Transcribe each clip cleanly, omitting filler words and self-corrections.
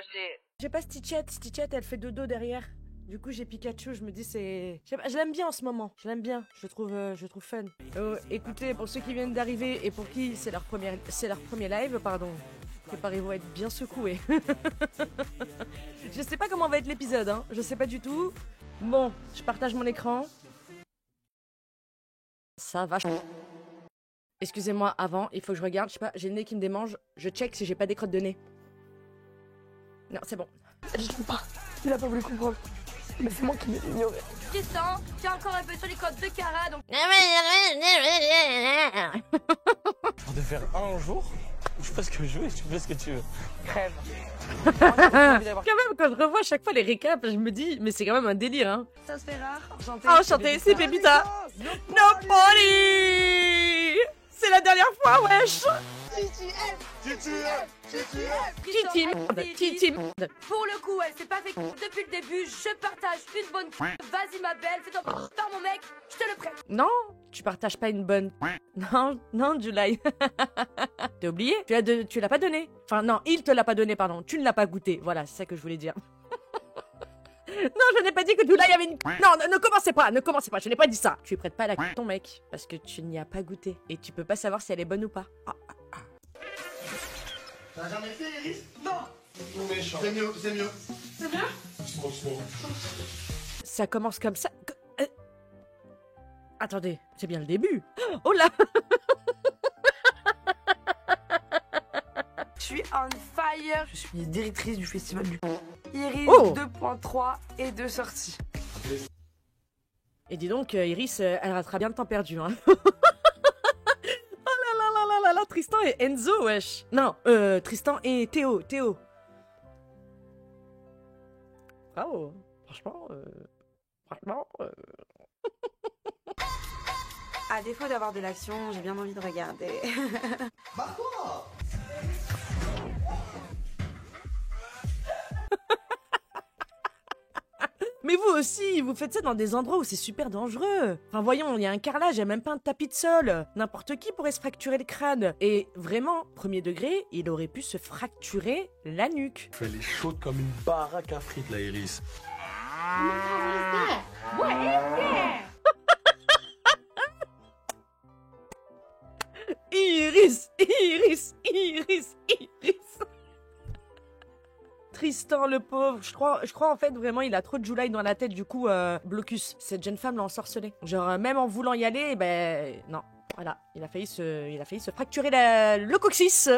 gaucher. J'ai pas Stitchette. Stitchette, elle fait dodo derrière. Du coup, j'ai Pikachu, je me dis c'est... Je l'aime bien en ce moment, je l'aime bien, je trouve fun. Écoutez, pour ceux qui viennent d'arriver et pour qui c'est leur premier live, pardon, préparez-vous à être bien secoués. Je sais pas comment va être l'épisode, hein, je sais pas du tout. Bon, je partage mon écran. Ça va. Excusez-moi, avant, il faut que je regarde, je sais pas, j'ai le nez qui me démange, je check si j'ai pas des crottes de nez. Non, c'est bon. Je sais pas, il a pas voulu comprendre. Mais c'est moi qui l'ai ignoré. Tristan, tu as encore un peu sur les codes de Cara, donc... Pour te faire un jour, je fais ce que je veux et tu fais ce que tu veux. Crève. Quand même, quand je revois à chaque fois les récaps, je me dis, mais c'est quand même un délire, hein. Ça se fait rare. Enchanté, c'est Pépita. Nobody. C'est la dernière fois, wesh. Titi. Pour le coup, elle s'est pas fait depuis le début. Je partage une bonne. Vas-y, ma belle, fais-toi par mon mec, je te le prête. Non, tu partages pas une bonne. Non, July. T'as oublié? Tu l'as pas donné. Enfin, non, il te l'a pas donné, pardon. Tu ne l'as pas goûté. Voilà, c'est ça que je voulais dire. Non, je n'ai pas dit que July avait une... Non, ne commencez pas, je n'ai pas dit ça. Tu lui prêtes pas la ton mec, parce que tu n'y as pas goûté. Et tu peux pas savoir si elle est bonne ou pas. T'as jamais fait, Iris? Non. Méchant. C'est mieux. C'est mieux? Ça commence comme ça. Attendez, c'est bien le début. Oh là. Je suis on fire. Je suis directrice du festival du Iris 2.3 et de sortie. Et dis donc, Iris, elle ratera bien le temps perdu, hein. Oh là, Tristan et Enzo, wesh. Non, Tristan et Théo. Bravo. Franchement. À défaut d'avoir de l'action, j'ai bien envie de regarder. Barre-toi. Mais vous aussi, vous faites ça dans des endroits où c'est super dangereux. Enfin voyons, il y a un carrelage, il n'y a même pas un tapis de sol. N'importe qui pourrait se fracturer le crâne. Et vraiment, premier degré, il aurait pu se fracturer la nuque. Elle est chaude comme une baraque à frites, la Iris. Iris. Tristan le pauvre, je crois en fait vraiment il a trop de July dans la tête, du coup blocus. Cette jeune femme l'a ensorcelé. Genre même en voulant y aller, ben non, voilà, il a failli se fracturer le coccyx.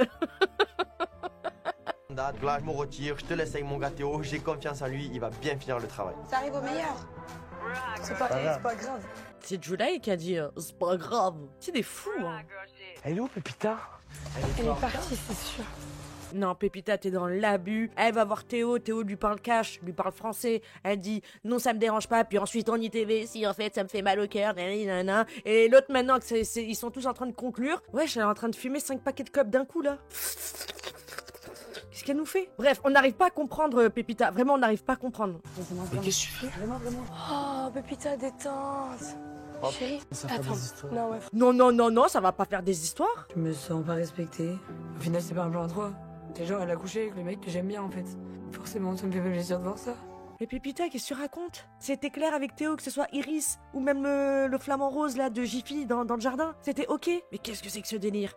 Là, je me retire, je te laisse avec mon gars Théo, j'ai confiance en lui, il va bien finir le travail. Ça arrive au meilleur. C'est pas grave. C'est July qui a dit c'est pas grave. C'est des fous, hein. Elle est où, Pépita? Elle est partie, c'est sûr. Non, Pépita, t'es dans l'abus. Elle va voir Théo lui parle cash, lui parle français. Elle dit non, ça me dérange pas. Puis ensuite en ITV, si en fait ça me fait mal au cœur. Nanana. Et l'autre maintenant, ils sont tous en train de conclure. Wesh, elle est en train de fumer 5 paquets de clopes d'un coup là. Qu'est-ce qu'elle nous fait? Bref, on n'arrive pas à comprendre, Pépita. Vraiment, on n'arrive pas à comprendre. Mais qu'est-ce que tu fais? Vraiment. Oh, Pépita, détente. Chérie, Ça fait des histoires. Non, ça va pas faire des histoires. Je me sens pas respectée. Au final, c'est pas un plan à trois. C'est genre, elle a couché avec le mec que j'aime bien en fait. Forcément, ça me fait plaisir de voir ça. Mais Pépita, qu'est-ce que tu racontes? C'était clair avec Théo, que ce soit Iris ou même le flamant rose là de Jiffy dans le jardin. C'était ok. Mais qu'est-ce que c'est que ce délire?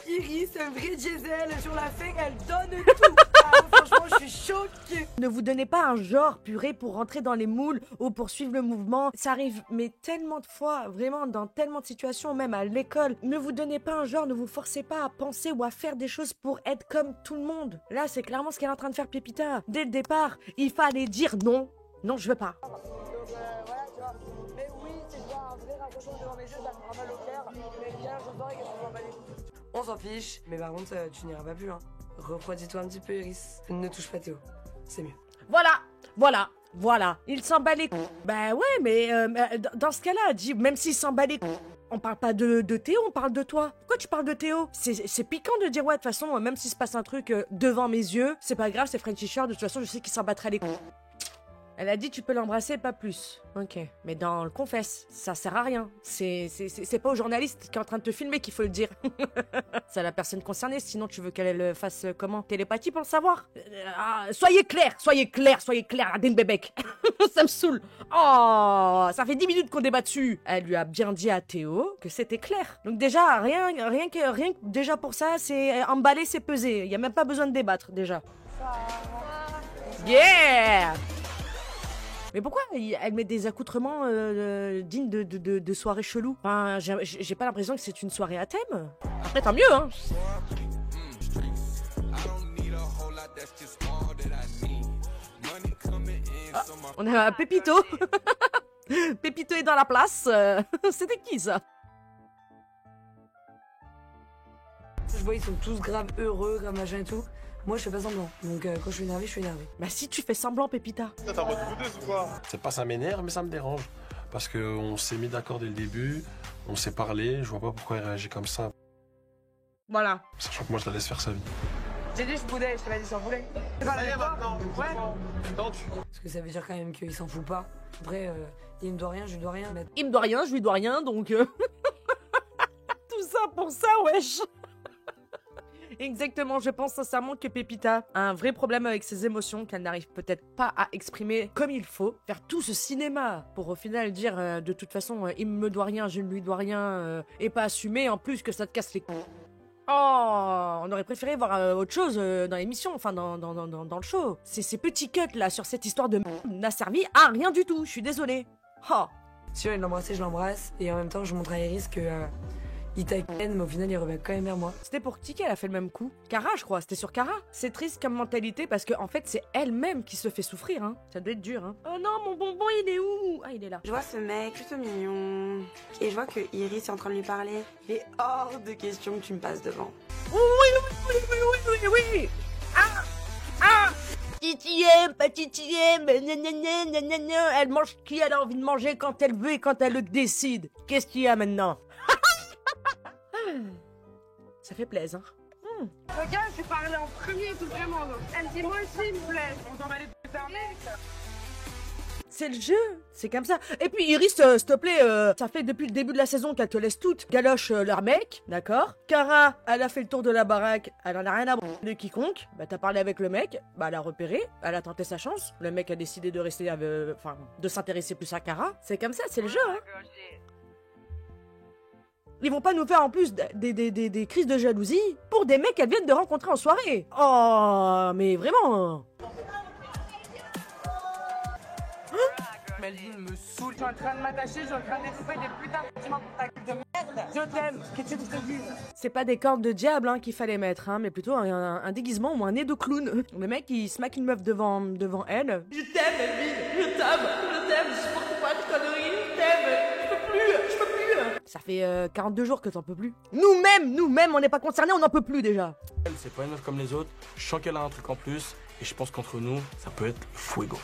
Iris, un vrai diesel sur la fin, elle donne tout. Franchement, je suis choquée. Ne vous donnez pas un genre purée pour rentrer dans les moules ou pour suivre le mouvement. Ça arrive mais tellement de fois, vraiment dans tellement de situations, même à l'école. Ne vous donnez pas un genre, ne vous forcez pas à penser ou à faire des choses pour être comme tout le monde. Là, c'est clairement ce qu'elle est en train de faire Pépita. Dès le départ, il fallait dire non. Non, je veux pas. Voilà, tu vois. Mais oui, c'est déjà un vrai rapprochement devant mes yeux, ça me fera mal au cœur. Mais bien, je saurais que je m'en bats les couilles. On s'en fiche, mais par contre, tu n'iras pas plus loin. Refroidis-toi un petit peu, Iris. Ne touche pas Théo. C'est mieux. Voilà. Il s'en bat les couilles. Bah ouais, mais dans ce cas-là, dis, même s'il s'en bat les couilles, on parle pas de Théo, on parle de toi. Pourquoi tu parles de Théo? C'est piquant de dire ouais, de toute façon, même s'il se passe un truc devant mes yeux, c'est pas grave, c'est Frenchy Shore, de toute façon, je sais qu'il s'en battra les couilles. Elle a dit tu peux l'embrasser, pas plus. Ok. Mais dans le confesse, ça sert à rien. C'est pas au journaliste qui est en train de te filmer qu'il faut le dire. C'est à la personne concernée, sinon tu veux qu'elle fasse comment? Télépathie pour le savoir? Soyez clair, Adine Bébek. Ça me saoule. Oh, ça fait 10 minutes qu'on débat dessus. Elle lui a bien dit à Théo que c'était clair. Donc déjà, rien que déjà pour ça, c'est emballer, c'est peser. Il y a même pas besoin de débattre déjà. Yeah! Mais pourquoi elle met des accoutrements dignes de soirées cheloues? Enfin, j'ai pas l'impression que c'est une soirée à thème. Après, tant mieux, hein. Ah, on a Pépito. Pépito est dans la place. C'était qui, ça? Je vois, ils sont tous grave heureux, grave machin et tout. Moi, je fais pas semblant. Donc, quand je suis énervé, je suis énervé. Bah, si tu fais semblant, Pépita. T'es en mode boudeuse ou quoi? C'est pas ça m'énerve, mais ça me dérange. Parce qu'on s'est mis d'accord dès le début, on s'est parlé, je vois pas pourquoi elle réagit comme ça. Voilà. Sachant que moi, je la laisse faire sa vie. J'ai dit je boudais, je te l'ai dit sans bouler. C'est pas la maintenant. Ouais. Tendu. Parce que ça veut dire quand même qu'il s'en fout pas. Après, il me doit rien, je lui dois rien. Mais... Il me doit rien, je lui dois rien, donc... Tout ça pour ça, wesh. Exactement, je pense sincèrement que Pépita a un vrai problème avec ses émotions, qu'elle n'arrive peut-être pas à exprimer comme il faut. Faire tout ce cinéma pour au final dire de toute façon il me doit rien, je ne lui dois rien, et pas assumer en plus que ça te casse les couilles. Oh, on aurait préféré voir autre chose dans l'émission, enfin dans le show. Ces petits cuts là sur cette histoire de n'a servi à rien du tout, je suis désolée. Oh. Si elle l'embrasser, je l'embrasse. Et en même temps, je montre à Iris que il taquine, mais au final, il revient quand même vers moi. C'était pour qui qu'elle a fait le même coup? Cara, je crois, c'était sur Cara. C'est triste comme mentalité parce que en fait, c'est elle-même qui se fait souffrir, hein. Ça doit être dur, hein. Oh non, mon bonbon, il est où? Ah, il est là. Je vois ce mec plutôt mignon. Et je vois que Iris est en train de lui parler. Il est hors de question que tu me passes devant. Oui. Ah Titième, pas titième, elle mange qui elle a envie de manger quand elle veut et quand elle le décide. Qu'est-ce qu'il y a maintenant? Ça fait plaisir, hein. Regarde, je parlais en premier, tout vraiment. Elle dit moi aussi, s'il vous plaît. On s'en va aller te fermer. C'est le jeu, c'est comme ça. Et puis Iris, s'il te plaît, ça fait depuis le début de la saison qu'elle te laisse toutes galoche leur mec, d'accord? Cara, elle a fait le tour de la baraque, elle en a rien à branler de quiconque. Bah t'as parlé avec le mec, bah elle a repéré, elle a tenté sa chance. Le mec a décidé de rester, enfin, de s'intéresser plus à Cara. C'est comme ça, c'est le jeu, hein. Ils vont pas nous faire en plus des crises de jalousie pour des mecs qu'elles viennent de rencontrer en soirée. Oh, mais vraiment. Melvin me saoule. Je suis en train de m'attacher, je suis en train d'étouffer des putains de sentiments pour ta gueule de merde. Je t'aime. Qu'est-ce que je te dis? C'est pas des cordes de diable hein, qu'il fallait mettre, hein, mais plutôt un déguisement ou un nez de clown. Le mec, il se maque une meuf devant elle. Je t'aime, Melvin. Je t'aime. Je supporte pas cette connerie. Je t'aime. Je peux plus. Ça fait 42 jours que t'en peux plus. Nous-mêmes, on n'est pas concernés, on n'en peut plus déjà. Elle, c'est pas une meuf comme les autres. Je sens qu'elle a un truc en plus. Et je pense qu'entre nous, ça peut être fuego.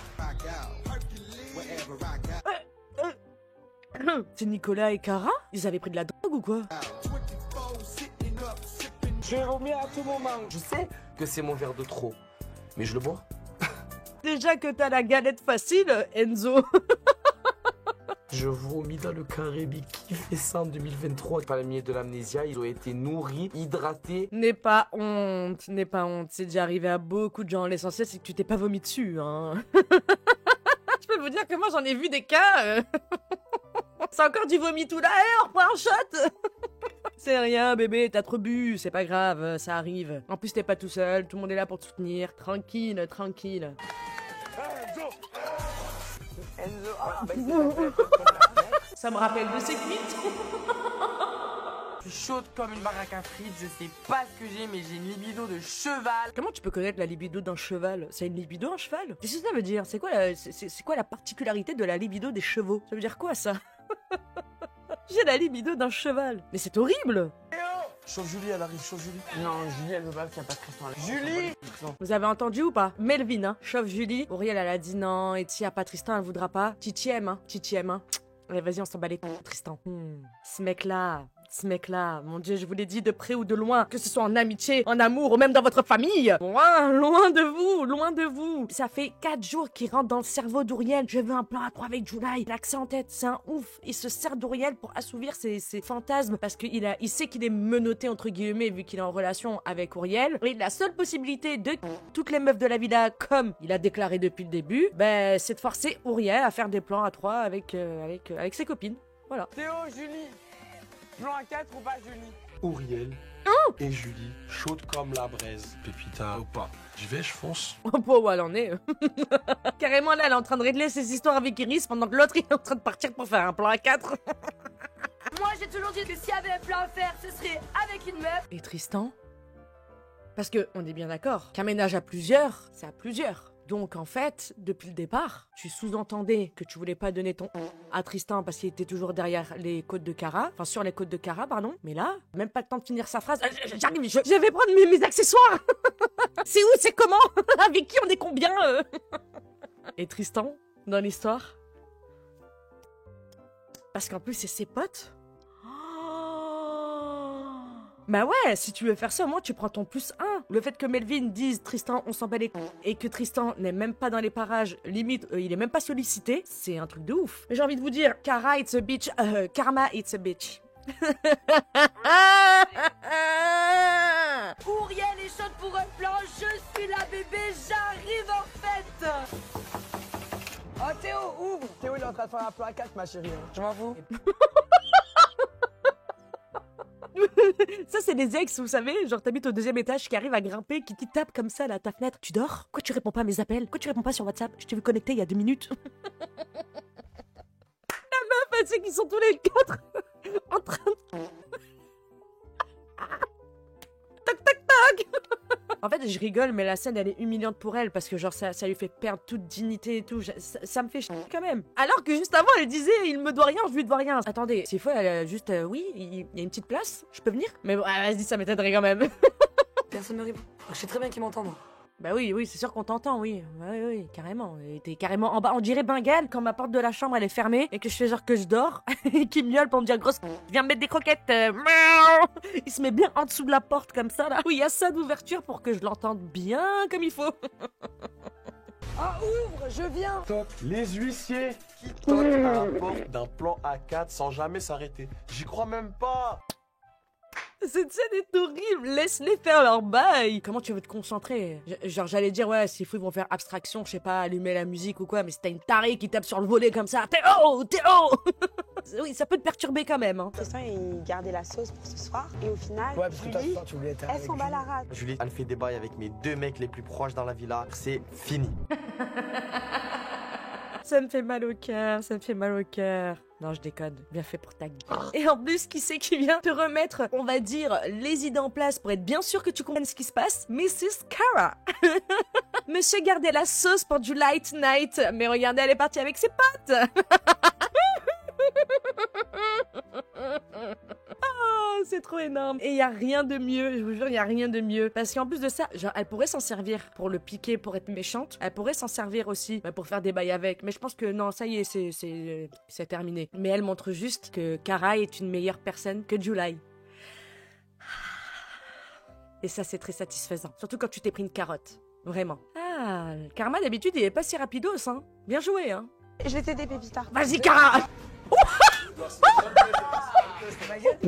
C'est Nicolas et Cara? Ils avaient pris de la drogue ou quoi? Je vais vomir à tout moment. Je sais que c'est mon verre de trop. Mais je le bois. Déjà que t'as la galette facile, Enzo. Je vomis dans le Caraïbe qui fait ça en 2023. Par la milieu de l'amnésia, ils ont été nourris, hydratés. N'aie pas honte. C'est déjà arrivé à beaucoup de gens. L'essentiel, c'est que tu t'es pas vomi dessus, hein. Je peux vous dire que moi, j'en ai vu des cas. C'est encore du vomi tout là. On reprend un shot. C'est rien, bébé, t'as trop bu. C'est pas grave, ça arrive. En plus, t'es pas tout seul. Tout le monde est là pour te soutenir. Tranquille. Enzo, Ça me rappelle de ces cuites. je suis chaude comme une baraque à frites, je sais pas ce que j'ai, mais j'ai une libido de cheval. Comment tu peux connaître la libido d'un cheval? C'est une libido un cheval? Qu'est-ce que ça veut dire? C'est quoi la particularité de la libido des chevaux? Ça veut dire quoi ça? J'ai la libido d'un cheval. Mais c'est horrible. Chauffe Julie, elle arrive, chauffe Julie. Non, Julie, elle veut pas qu'il n'y a pas de Tristan. Julie! Vous avez entendu ou pas? Melvin, hein, chauffe Julie. Auriel, elle a dit non. Et s'il n'y a pas Tristan, elle voudra pas. Titi aime, hein. Allez, vas-y, on s'en bat les couilles, Tristan. Ce mec-là, Ce mec-là, mon Dieu, je vous l'ai dit, de près ou de loin, que ce soit en amitié, en amour ou même dans votre famille. Loin de vous, loin de vous. Ça fait 4 jours qu'il rentre dans le cerveau d'Ouriel. Je veux un plan à 3 avec July. Il a que ça en tête, c'est un ouf. Il se sert d'Ouriel pour assouvir ses fantasmes parce qu'il sait qu'il est menotté entre guillemets vu qu'il est en relation avec Ouriel. Et la seule possibilité de toutes les meufs de la villa, comme il a déclaré depuis le début, ben c'est de forcer Ouriel à faire des plans à 3 avec ses copines. Voilà. Théo, Julie, plan à 4 ou pas Julie? Ouriel et Julie, chaude comme la braise. Pépita ou pas. Je fonce. Oh, bon, où elle en est. Carrément, là, elle est en train de régler ses histoires avec Iris pendant que l'autre, il est en train de partir pour faire un plan à 4. Moi, j'ai toujours dit que s'il y avait un plan à faire, ce serait avec une meuf. Et Tristan? Parce que, on est bien d'accord, qu'un ménage à plusieurs, c'est à plusieurs. Donc, en fait, depuis le départ, tu sous-entendais que tu voulais pas donner ton à Tristan parce qu'il était toujours derrière les côtes de Cara. Enfin, sur les côtes de Cara, pardon. Mais là, même pas le temps de finir sa phrase. J'arrive, je vais prendre mes accessoires. C'est où, c'est comment? Avec qui on est combien Et Tristan, dans l'histoire? Parce qu'en plus, c'est ses potes. Bah ouais, si tu veux faire ça, au moins tu prends ton +1. Le fait que Melvin dise Tristan, on s'en bat les couilles, et que Tristan n'est même pas dans les parages, limite, il est même pas sollicité, c'est un truc de ouf. Mais j'ai envie de vous dire, Cara, it's a bitch. Karma, it's a bitch. Ouriel est chaude pour un plan, je suis la bébé, j'arrive en fait. Oh Théo, ouvre. Théo, il est en train de faire un plan à 4, ma chérie. Je m'en fous. Ça, c'est des ex, vous savez, genre t'habites au 2e étage, qui arrive à grimper, qui tape comme ça là, ta fenêtre. Tu dors? Pourquoi tu réponds pas à mes appels? Pourquoi tu réponds pas sur WhatsApp? Je t'ai vu connecter il y a 2 minutes. La meuf, elle sait qu'ils sont tous les 4 en train de... Toc toc toc. En fait, je rigole, mais la scène, elle est humiliante pour elle, parce que genre, ça lui fait perdre toute dignité et tout. Ça me fait chier quand même. Alors que juste avant, elle disait, il me doit rien, je lui dois rien. Attendez, c'est faux, elle a juste, oui, il y a une petite place, je peux venir? Mais bon, vas-y, ça m'étonnerait quand même. Personne ne répond. Je sais très bien qu'ils m'entendent. Bah oui, c'est sûr qu'on t'entend, oui. Oui, carrément. Et t'es carrément en bas. On dirait Bengale quand ma porte de la chambre elle est fermée et que je fais genre que je dors et qu'il miaule pour me dire grosse, viens me mettre des croquettes. Il se met bien en dessous de la porte comme ça là. Oui, il y a ça d'ouverture pour que je l'entende bien comme il faut. Ah, ouvre, je viens. Toc, les huissiers qui toquent à la porte d'un plan A4 sans jamais s'arrêter. J'y crois même pas. Cette scène est horrible, laisse-les faire leur bail. Comment tu veux te concentrer? Genre j'allais dire ouais, s'il faut ils vont faire abstraction, je sais pas, allumer la musique ou quoi, mais si t'as une tarée qui tape sur le volet comme ça, Théo. Oui, ça peut te perturber quand même. Hein. Tristan, il gardait la sauce pour ce soir et au final, Ouais, parce que toi, Julie, tu voulais être elle avec s'en bat Julie. la rate. Julie, elle fait des bails avec mes 2 mecs les plus proches dans la villa. C'est fini. Ça me fait mal au cœur, ça me fait mal au cœur. Non, je déconne. Bien fait pour ta gueule. Et en plus, qui c'est qui vient te remettre, on va dire, les idées en place pour être bien sûr que tu comprennes ce qui se passe? Mrs. Cara. Monsieur gardait la sauce pour du light night. Mais regardez, elle est partie avec ses potes. Oh, c'est trop énorme. Et il y a rien de mieux, je vous jure, il y a rien de mieux. Parce qu'en plus de ça, genre, elle pourrait s'en servir pour le piquer, pour être méchante. Elle pourrait s'en servir aussi pour faire des bails avec. Mais je pense que non, ça y est, c'est terminé. Mais elle montre juste que Cara est une meilleure personne que July. Et ça, c'est très satisfaisant. Surtout quand tu t'es pris une carotte. Vraiment. Ah, le karma d'habitude, il est pas si rapidos, hein. Bien joué, hein. Je vais t'aider, Pépita. Vas-y, Cara.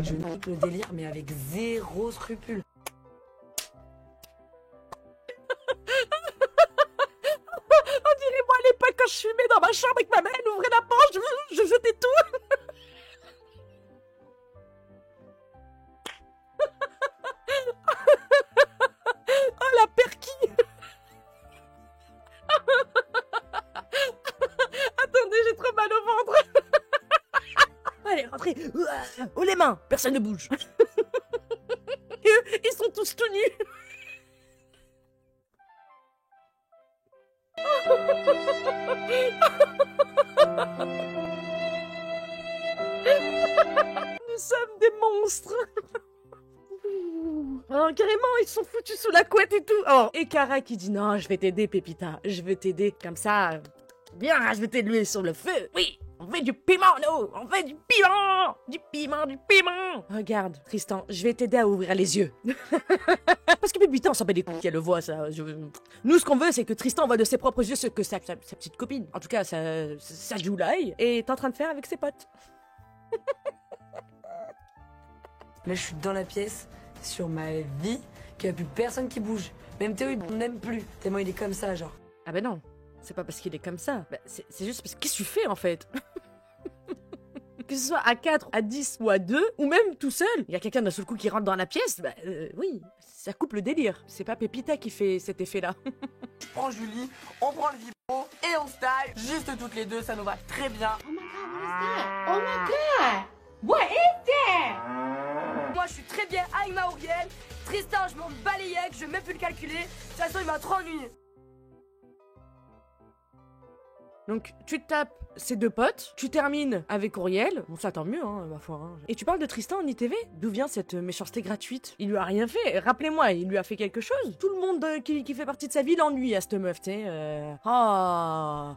Je note le délire, mais avec 0 scrupule. On dirait moi à l'époque quand je fumais dans ma chambre avec ma mère, elle ouvrait la porte, je jetais tout. Oh la perquille. Attendez, j'ai trop mal au ventre. Allez, rentrez. Oh les mains, personne ne bouge. Ils sont tous tout nus. Nous sommes des monstres. Oh, carrément, ils sont foutus sous la couette et tout. Oh, et Cara qui dit non, je vais t'aider, Pépita. Je vais t'aider. Comme ça, bien, je vais t'aider sur le feu. Oui. On fait du piment, nous. On fait du piment. Du piment, du piment. Regarde, Tristan, je vais t'aider à ouvrir les yeux. Parce que putain, on s'en bat des couilles qu'elle le voit, ça. Nous, ce qu'on veut, c'est que Tristan voit de ses propres yeux ce que sa petite copine, en tout cas, sa July, est en train de faire avec ses potes. Là, je suis dans la pièce, sur ma vie, qu'il n'y a plus personne qui bouge. Même Théo, il n'aime plus, tellement il est comme ça, genre. Ah ben non, c'est pas parce qu'il est comme ça. Bah, c'est juste parce que qu'est-ce que tu fais, en fait? Que ce soit à 4, à 10 ou à 2, ou même tout seul, il y a quelqu'un d'un seul coup qui rentre dans la pièce, bah oui, ça coupe le délire. C'est pas Pépita qui fait cet effet-là. Je prends Julie, on prend le vibro et on style. Juste toutes les deux, ça nous va très bien. Oh my god! What is that? Moi, je suis très bien avec ma Auriel. Tristan, je m'en bats les yeux, je vais même plus le calculer. De toute façon, il m'a trop ennuyé. Donc, tu te tapes ces deux potes, tu termines avec Auriel, bon ça tant mieux, hein, ma foi. Hein. Et tu parles de Tristan en ITV? D'où vient cette méchanceté gratuite? Il lui a rien fait, rappelez-moi, il lui a fait quelque chose. Tout le monde qui fait partie de sa vie l'ennuie à cette meuf, tu sais. Ah.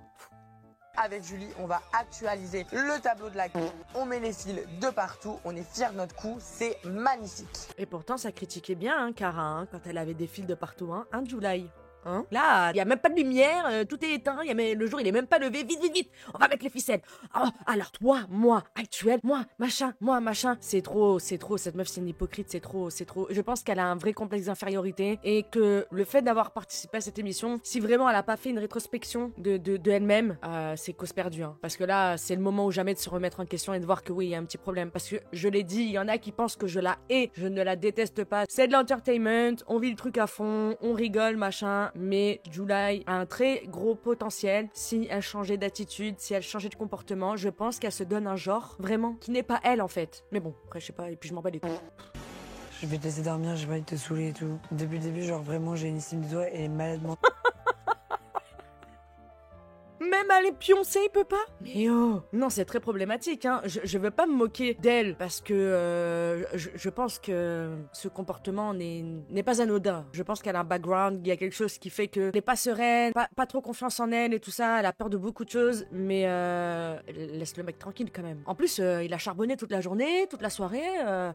Avec Julie, on va actualiser le tableau de la queue. On met les fils de partout, on est fiers de notre coup, c'est magnifique. Et pourtant, ça critiquait bien, hein, Cara, hein, quand elle avait des fils de partout, hein, July. Hein? Là, il y a même pas de lumière, tout est éteint, le jour il est même pas levé, vite, vite, vite, on va mettre les ficelles. Oh, alors toi, moi, actuel, moi, machin, c'est trop, cette meuf c'est une hypocrite, c'est trop. Je pense qu'elle a un vrai complexe d'infériorité et que le fait d'avoir participé à cette émission, si vraiment elle a pas fait une rétrospection de elle-même, c'est cause perdue, hein. Parce que là, c'est le moment ou jamais de se remettre en question et de voir que oui, il y a un petit problème. Parce que je l'ai dit, il y en a qui pensent que je la hais, je ne la déteste pas. C'est de l'entertainment, on vit le truc à fond, on rigole, machin. Mais July a un très gros potentiel. Si elle changeait d'attitude, si elle changeait de comportement, je pense qu'elle se donne un genre, vraiment, qui n'est pas elle en fait. Mais bon, après je sais pas, et puis je m'en bats les couilles. Je vais te laisser dormir, j'ai pas envie de te saouler et tout. Depuis le début, genre vraiment, j'ai une estime de toi et elle est malade mentale. Même aller pioncer, il peut pas? Mais oh! Non, c'est très problématique, hein. Je veux pas me moquer d'elle parce que je pense que ce comportement n'est pas anodin. Je pense qu'elle a un background, il y a quelque chose qui fait qu'elle n'est pas sereine, pas trop confiance en elle et tout ça, elle a peur de beaucoup de choses, mais laisse le mec tranquille quand même. En plus, il a charbonné toute la journée, toute la soirée,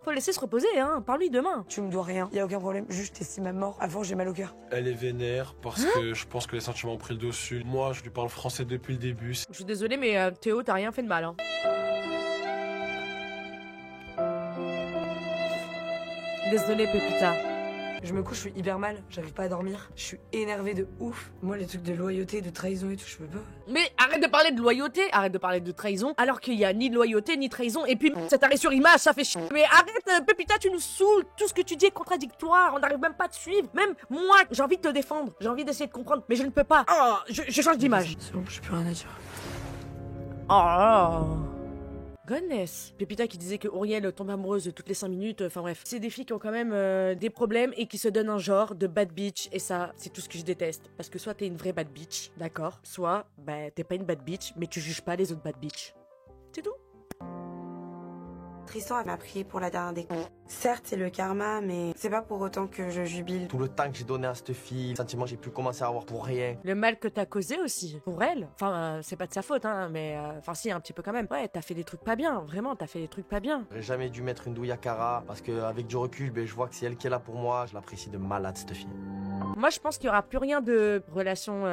faut le laisser se reposer, hein. Parle-lui demain. Tu me dois rien, y a aucun problème, juste t'estimes à mort. Avant, j'ai mal au cœur. Elle est vénère parce que je pense que les sentiments ont pris le dessus. Moi, je lui parle français depuis le début. Je suis désolée, mais Théo, t'as rien fait de mal, hein. Désolée, Pépita. Je me couche, je suis hyper mal, j'arrive pas à dormir. Je suis énervée de ouf. Moi, les trucs de loyauté, de trahison et tout, je peux pas. Mais arrête de parler de loyauté, arrête de parler de trahison, alors qu'il y a ni de loyauté, ni trahison, et puis cet arrêt sur image, ça fait chier. Mais arrête, Pépita, tu nous saoules, tout ce que tu dis est contradictoire, on n'arrive même pas à te suivre. Même moi, j'ai envie de te défendre, j'ai envie d'essayer de comprendre, mais je ne peux pas. Oh, je change d'image. C'est bon, j'ai plus rien à dire. Oh. Goodness. Pépita qui disait que Auriel tombe amoureuse toutes les 5 minutes, enfin bref. C'est des filles qui ont quand même des problèmes et qui se donnent un genre de bad bitch, et ça, c'est tout ce que je déteste. Parce que soit t'es une vraie bad bitch, d'accord, soit, bah, t'es pas une bad bitch, mais tu juges pas les autres bad bitch. C'est tout. Tristan m'a pris pour la dernière des cons. Certes, c'est le karma, mais c'est pas pour autant que je jubile. Tout le temps que j'ai donné à cette fille, le sentiment que j'ai pu commencer à avoir pour rien. Le mal que t'as causé aussi, pour elle. Enfin, c'est pas de sa faute, hein, mais... Enfin, si, un petit peu quand même. Ouais, t'as fait des trucs pas bien, vraiment, t'as fait des trucs pas bien. J'aurais jamais dû mettre une douille à Cara, parce qu'avec du recul, ben, je vois que c'est elle qui est là pour moi. Je l'apprécie de malade, cette fille. Moi, je pense qu'il y aura plus rien de relation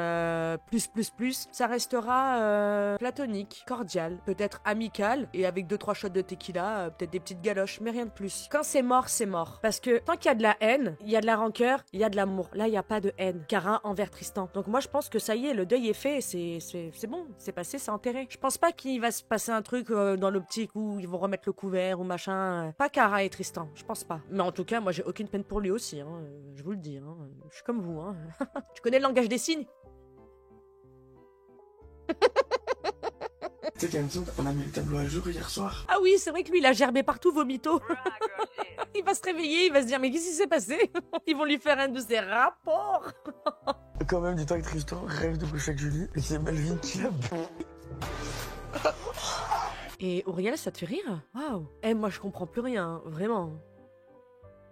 plus. Ça restera platonique, cordial, peut-être amical, et avec 2-3 shots de tequila, peut-être des petites galoches, mais rien de plus. Quand c'est mort, c'est mort. Parce que tant qu'il y a de la haine, il y a de la rancœur, il y a de l'amour. Là, il n'y a pas de haine. Cara envers Tristan. Donc moi, je pense que ça y est, le deuil est fait, c'est bon, c'est passé, c'est enterré. Je pense pas qu'il va se passer un truc dans l'optique où ils vont remettre le couvert ou machin. Pas Cara et Tristan, je pense pas. Mais en tout cas, moi, j'ai aucune peine pour lui aussi, hein. Je vous le dis, hein. Je suis comme vous, hein. Tu connais le langage des signes? Tu sais Kenzo, on a mis le tableau à jour hier soir. Ah oui, c'est vrai que lui, il a gerbé partout, vomito. Il va se réveiller, il va se dire, mais qu'est-ce qui s'est passé? Ils vont lui faire un de ses rapports. Quand même, dis-toi que Tristan rêve de coucher avec Julie, et c'est Melvin qui l'a... Et Auriel, ça te fait rire? Waouh. Eh, moi, je comprends plus rien, vraiment.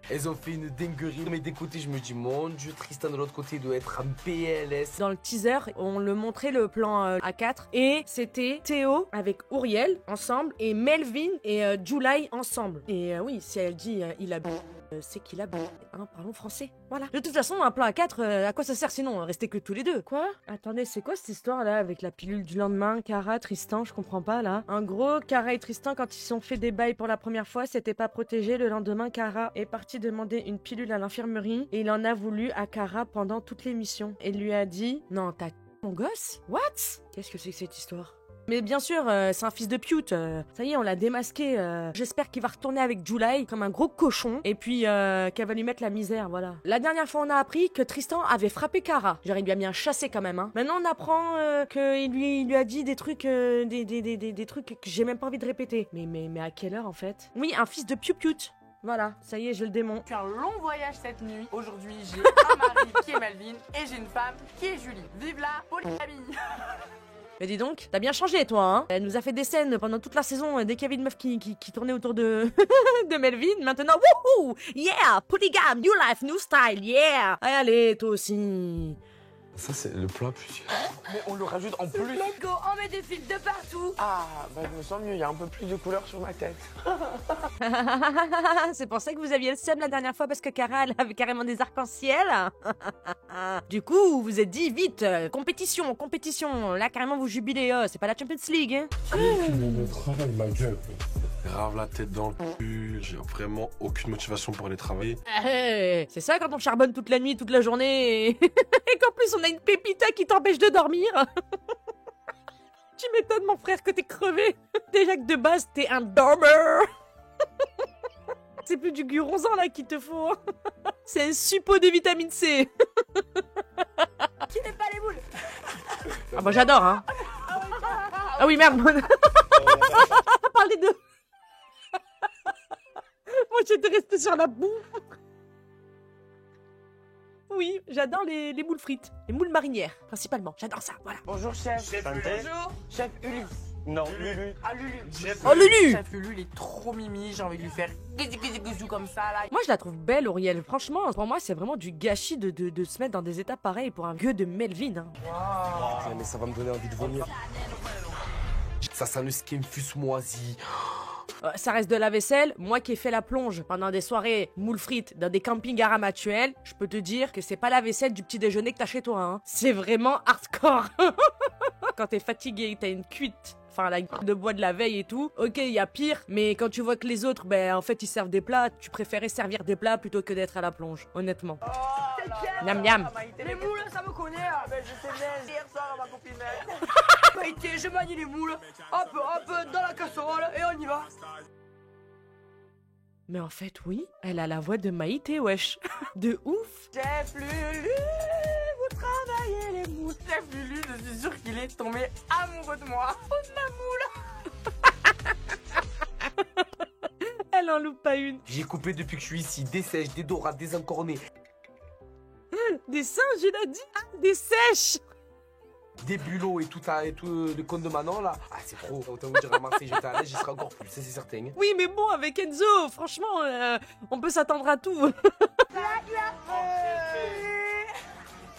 Elles ont fait une dinguerie. Mais d'un côté, je me dis, mon Dieu, Tristan de l'autre côté doit être en PLS. Dans le teaser, on le montrait le plan A4 et c'était Théo avec Auriel ensemble et Melvin et July ensemble. Et oui, si elle dit il a c'est qu'il a hein, parlons français. Voilà. De toute façon, un plan A4, à quoi ça sert sinon? Rester que tous les deux. Quoi? Attendez, c'est quoi cette histoire là avec la pilule du lendemain? Cara, Tristan, je comprends pas là. En gros, Cara et Tristan, quand ils se sont fait des bails pour la première fois, c'était pas protégé. Le lendemain, Cara est partie demander une pilule à l'infirmerie et il en a voulu à Cara pendant toute l'émission. Et lui a dit non, t'as mon gosse? What? Qu'est-ce que c'est que cette histoire? Mais bien sûr, c'est un fils de pute. Ça y est, on l'a démasqué. J'espère qu'il va retourner avec July comme un gros cochon. Et puis qu'elle va lui mettre la misère, voilà. La dernière fois, on a appris que Tristan avait frappé Cara. Genre, il lui a bien chassé quand même. Hein. Maintenant, on apprend qu'il lui a dit des trucs, des trucs que j'ai même pas envie de répéter. Mais à quelle heure, en fait? Oui, un fils de pute. Voilà, ça y est, j'ai le démon. J'ai un long voyage cette nuit. Aujourd'hui, j'ai un mari qui est Melvin et j'ai une femme qui est Julie. Vive la polygamie. Mais dis donc, t'as bien changé toi, hein. Elle nous a fait des scènes pendant toute la saison dès qu'il y avait une meuf qui tournait autour de de Melvin. Maintenant, wouhou, yeah, polygame, new life, new style, yeah. Allez, toi aussi. Ça, c'est le plat plus. Mais on le rajoute en plus. Let's go, on met des fils de partout. Ah, bah je me sens mieux, il y a un peu plus de couleur sur ma tête. C'est pour ça que vous aviez le seum la dernière fois parce que Cara, elle avait carrément des arcs-en-ciel. Du coup, vous vous êtes dit, vite, compétition. Là, carrément, vous jubilez. C'est pas la Champions League, hein. Le travail, ma gueule. Grave la tête dans le cul, j'ai vraiment aucune motivation pour aller travailler. C'est ça quand on charbonne toute la nuit, toute la journée et qu'en plus on a une pépita qui t'empêche de dormir. Tu m'étonnes mon frère que t'es crevé. Déjà que de base t'es un dormeur. C'est plus du guronzan là qu'il te faut. C'est un suppôt de vitamine C. Qui n'aime pas les boules? Ah bah j'adore hein. Ah oui merde. Parlez de... Moi j'étais restée sur la boue. Oui, j'adore les moules frites. Les moules marinières, principalement. J'adore ça, voilà. Bonjour chef. Bonjour. Chef Ulysse. Non, Lulu. Ah Lulu. Oh Lulu. Chef Lulu, il est trop mimi, j'ai envie de lui faire gizou comme ça là. Moi je la trouve belle Auriel, franchement, pour moi c'est vraiment du gâchis de se mettre dans des états pareils pour un gueux de Melvin. Hein. Wow. Mais ça va me donner envie de vomir. Ça sent le skimfus moisi. Ça reste de la vaisselle. Moi qui ai fait la plonge pendant des soirées moules frites dans des campings à Ramatuel, je peux te dire que c'est pas la vaisselle du petit déjeuner que t'as chez toi. Hein. C'est vraiment hardcore. Quand t'es fatigué, t'as une cuite. Enfin, la gueule de bois de la veille et tout. Ok, il y a pire, mais quand tu vois que les autres, ben, en fait, ils servent des plats, tu préférais servir des plats plutôt que d'être à la plonge, honnêtement. Miam miam. Les moules, ça me connaît. Ben, je sais bien, hier soir à ma copine. Maïté, je manie les moules. Hop, dans la casserole et on y va. Mais en fait, oui, elle a la voix de Maïté, wesh. De ouf. Chef Lulu, vous travaillez les moules. Chef Lulu, je suis sûre qu'il est tombé amoureux de moi. Oh, de la moule. Elle en loupe pas une. J'ai coupé depuis que je suis ici. Des sèches, des dorades, des encornés. Des singes, il a dit. Des sèches. Des bulots et tout le compte de Manon là. Ah c'est trop. Autant vous dire à Marseille j'étais à l'aise, j'y serai encore plus, c'est certain. Oui mais bon avec Enzo, franchement, on peut s'attendre à tout.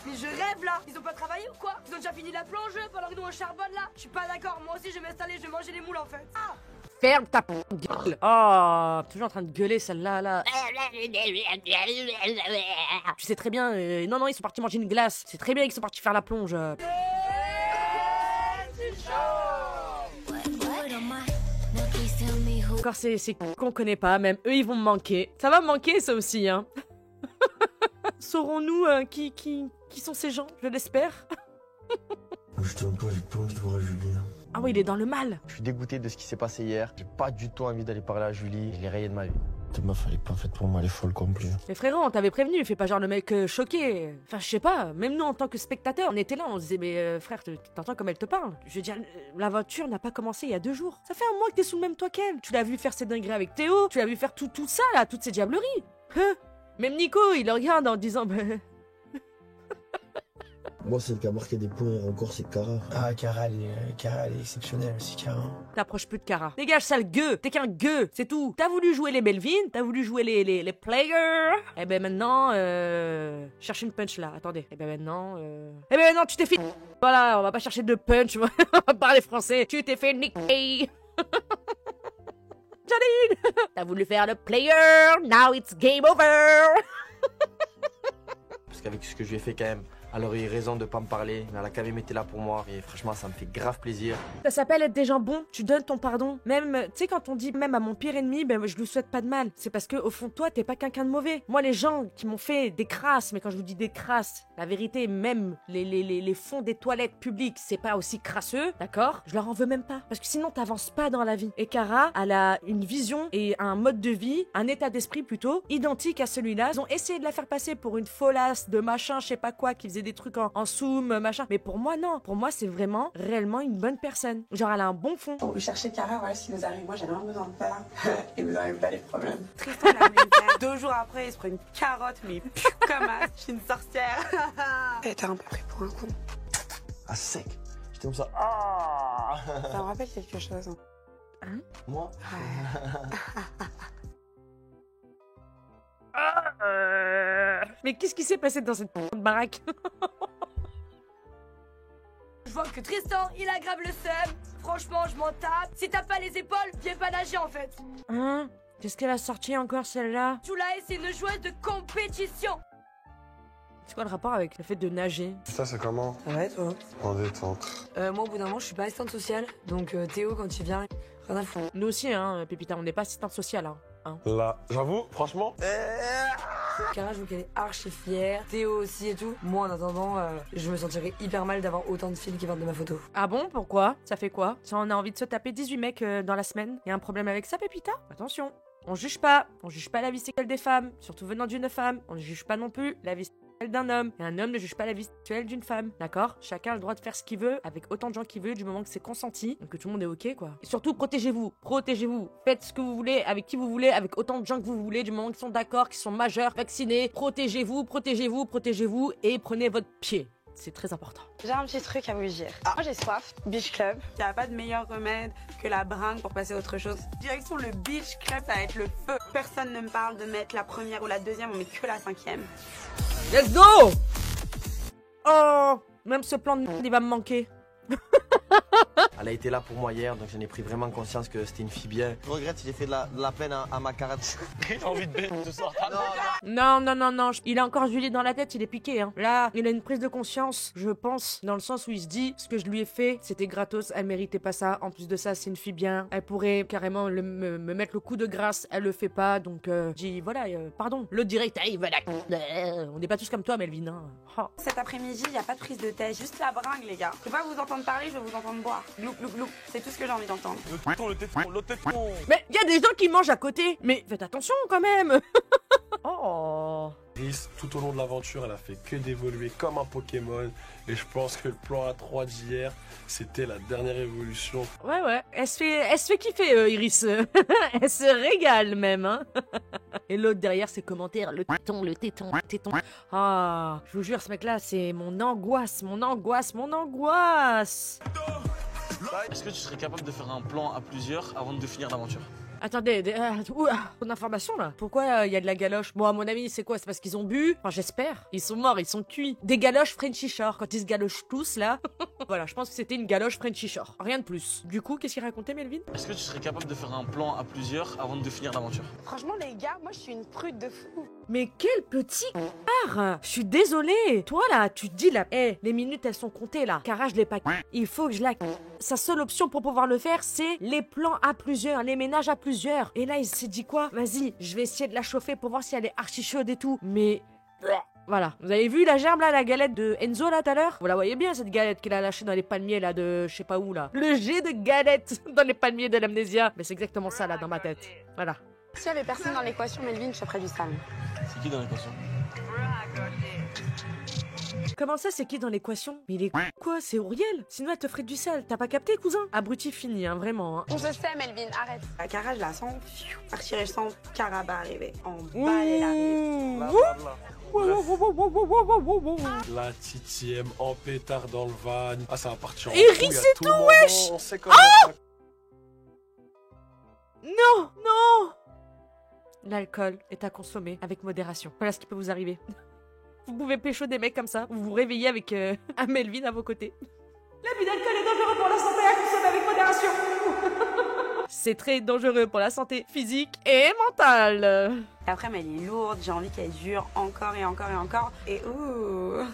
Mais je rêve là. Ils ont pas travaillé ou quoi? Ils ont déjà fini la plonge pendant que nous on charbonne là. Je suis pas d'accord, moi aussi je vais m'installer, je vais manger les moules en fait. Ah, Ferme ta gueule. Oh, toujours en train de gueuler celle-là là. Tu sais très bien, non ils sont partis manger une glace. C'est très bien qu'ils sont partis faire la plonge. Encore c'est qu'on connaît pas, même eux ils vont me manquer. Ça va me manquer ça aussi hein. Saurons-nous qui sont ces gens, je l'espère. Je t'aime pas, j'ai pas envie de voir Julie. Ah oui, il est dans le mal. Je suis dégoûté de ce qui s'est passé hier. J'ai pas du tout envie d'aller parler à Julie. Je l'ai rayé de ma vie. Cette meuf, elle est pas faite pour moi, elle est folle complet. Mais frérot, on t'avait prévenu, fais pas genre le mec choqué. Enfin, je sais pas, même nous en tant que spectateurs, on était là, on se disait, mais frère, t'entends comme elle te parle? Je veux dire, l'aventure n'a pas commencé il y a 2 jours. Ça fait un mois que t'es sous le même toit qu'elle. Tu l'as vu faire ses dingueries avec Théo, tu l'as vu faire tout ça là, toutes ces diableries. Hein? Même Nico, il le regarde en disant, bah... Moi, celle qui a marqué des points encore, c'est Cara. Ah, Cara, elle est exceptionnelle aussi, Cara. T'approches plus de Cara. Dégage, sale gueux. T'es qu'un gueux, c'est tout. T'as voulu jouer les Melvin, t'as voulu jouer les players. Eh ben maintenant, cherche une punch là. Attendez. Eh ben maintenant, tu t'es fait. Voilà, on va pas chercher de punch. On va parler français. Tu t'es fait niquer. Janine, t'as voulu faire le player. Now it's game over. Parce qu'avec ce que je lui ai fait quand même, elle aurait eu raison de pas me parler, mais elle a quand même été là pour moi et franchement ça me fait grave plaisir. Ça s'appelle être des gens bons, tu donnes ton pardon. Même, tu sais, quand on dit même à mon pire ennemi, ben je lui souhaite pas de mal. C'est parce que au fond de toi, t'es pas quelqu'un de mauvais. Moi, les gens qui m'ont fait des crasses, mais quand je vous dis des crasses, la vérité, même les fonds des toilettes publiques, c'est pas aussi crasseux, d'accord? Je leur en veux même pas. Parce que sinon, t'avances pas dans la vie. Et Cara, elle a une vision et un mode de vie, un état d'esprit plutôt, identique à celui-là. Ils ont essayé de la faire passer pour une folasse de machin, je sais pas quoi, qui faisait des trucs en zoom, machin. Mais pour moi, non. Pour moi, c'est vraiment, réellement une bonne personne. Genre, elle a un bon fond. Vous cherchez Cara, voilà ce qui nous arrive. Moi, j'ai rien besoin de faire. Et vous n'arrivez pas les problèmes. Tristan, il a voulu me faire. 2 jours après, il se prend une carotte, mais comme as. Je suis une sorcière. Et t'es un peu pris pour un con. À sec. J'étais comme ça. Ah Ça me rappelle quelque chose. Hein? Moi Mais qu'est-ce qui s'est passé dans cette baraque? Je vois que Tristan, il a grave le seum. Franchement, je m'en tape. Si t'as pas les épaules, viens pas nager en fait. Hein? Qu'est-ce qu'elle a sorti encore celle-là? Tulaï, c'est une joueuse de compétition. C'est quoi le rapport avec le fait de nager? Ça, c'est comment? Ça va et toi? En détente. Moi, au bout d'un moment, je suis pas assistante sociale. Donc, Théo, quand il vient, rien à foutre. Nous aussi, hein, Pépita, on n'est pas assistante sociale, hein. Là, j'avoue, franchement. Cara, je vois qu'elle est archi fière. Théo aussi et tout. Moi, en attendant, je me sentirais hyper mal d'avoir autant de filles qui viennent de ma photo. Ah bon? Pourquoi? Ça fait quoi? Si on a envie de se taper 18 mecs dans la semaine, y a un problème avec ça, Pépita? Attention, on juge pas. On juge pas la vie sexuelle des femmes, surtout venant d'une femme. On ne juge pas non plus la vie sexuelle d'un homme. Et un homme ne juge pas la vie sexuelle d'une femme, d'accord? Chacun a le droit de faire ce qu'il veut, avec autant de gens qu'il veut, du moment que c'est consenti, donc que tout le monde est ok, quoi. Et surtout, protégez-vous, protégez-vous. Faites ce que vous voulez, avec qui vous voulez, avec autant de gens que vous voulez, du moment qu'ils sont d'accord, qu'ils sont majeurs, vaccinés. Protégez-vous, protégez-vous, protégez-vous, et prenez votre pied. C'est très important. J'ai un petit truc à vous dire. Moi, j'ai soif. Beach Club. Il n'y a pas de meilleur remède que la bringue pour passer à autre chose. Direction le Beach Club, ça va être le feu. Personne ne me parle de mettre la première ou la deuxième, on met que la 5e. Let's go! Oh! Même ce plan de il va me manquer. Elle a été là pour moi hier, donc j'en ai pris vraiment conscience que c'était une fille bien. Je regrette si j'ai fait de la peine à ma Cara. J'ai envie de baiser ce soir. Non. Il a encore Julie dans la tête, il est piqué, hein. Là, il a une prise de conscience, je pense, dans le sens où il se dit, ce que je lui ai fait, c'était gratos, elle méritait pas ça. En plus de ça, c'est une fille bien. Elle pourrait carrément me mettre le coup de grâce, elle le fait pas, donc je dis, voilà, pardon. Le direct, il va la... On n'est pas tous comme toi, Melvin, hein. Oh. Cet après-midi, il n'y a pas de prise de tête, juste la bringue, les gars. Je veux pas vous entendre parler, je veux vous entendre boire. Gloup, gloup, gloup. C'est tout ce que j'ai envie d'entendre. Le téton. Mais il y a des gens qui mangent à côté. Mais faites attention quand même. Oh. Iris, tout au long de l'aventure, elle a fait que d'évoluer comme un Pokémon. Et je pense que le plan A3 d'hier, c'était la dernière évolution. Ouais. Elle se fait kiffer, Iris. Elle se régale même, hein. Et l'autre derrière ses commentaires, le téton. Ah, je vous jure, ce mec-là, c'est mon angoisse. Est-ce que tu serais capable de faire un plan à plusieurs avant de finir l'aventure? Attendez, ton information là. Pourquoi il y a de la galoche? Bon, à mon avis, c'est quoi? C'est parce qu'ils ont bu? Enfin, j'espère. Ils sont morts, ils sont cuits. Des galoches Frenchy Shore. Quand ils se galochent tous là. Voilà, je pense que c'était une galoche Frenchy Shore. Rien de plus. Du coup, qu'est-ce qu'il racontait, Melvin? Est-ce que tu serais capable de faire un plan à plusieurs avant de finir l'aventure? Franchement, les gars, moi, je suis une prude de fou. Mais quel petit connard! Je suis désolée. Toi là, tu te dis là, les minutes elles sont comptées là. Cara, je l'ai pas. Il faut que je la. Sa seule option pour pouvoir le faire, c'est les plans à plusieurs, les ménages à plusieurs. Et là, il s'est dit quoi? Vas-y, je vais essayer de la chauffer pour voir si elle est archi chaude et tout. Mais voilà. Vous avez vu la gerbe là, la galette de Enzo là tout à l'heure? Vous la voyez bien cette galette qu'il a lâchée dans les palmiers là de je sais pas où là. Le jet de galette dans les palmiers de l'amnésia. Mais c'est exactement ça là dans ma tête. Voilà. S'il y avait personne dans l'équation, Melvin, je ferais du sale. C'est qui dans l'équation? Comment ça, c'est qui dans l'équation? Mais il est quoi? C'est Auriel? Sinon, elle te ferait du sale. T'as pas capté, cousin? Abruti fini, hein, vraiment. Hein. On se sait, Melvin, arrête. La Cara, je la sens partir et je sens Cara va arriver. En balle, elle arrive. La titième en pétard dans le van. Ah, ça va partir en Iris, couille à c'est tout tout, moment. wesh. On sait comment ça- Non, non. L'alcool est à consommer avec modération. Voilà ce qui peut vous arriver. Vous pouvez pécho des mecs comme ça. Vous vous réveillez avec un Melvin à vos côtés. L'abus d'alcool est dangereux pour la santé à consommer avec modération. C'est très dangereux pour la santé physique et mentale. Après, mais elle est lourde, j'ai envie qu'elle dure encore et encore et encore. Et ouh,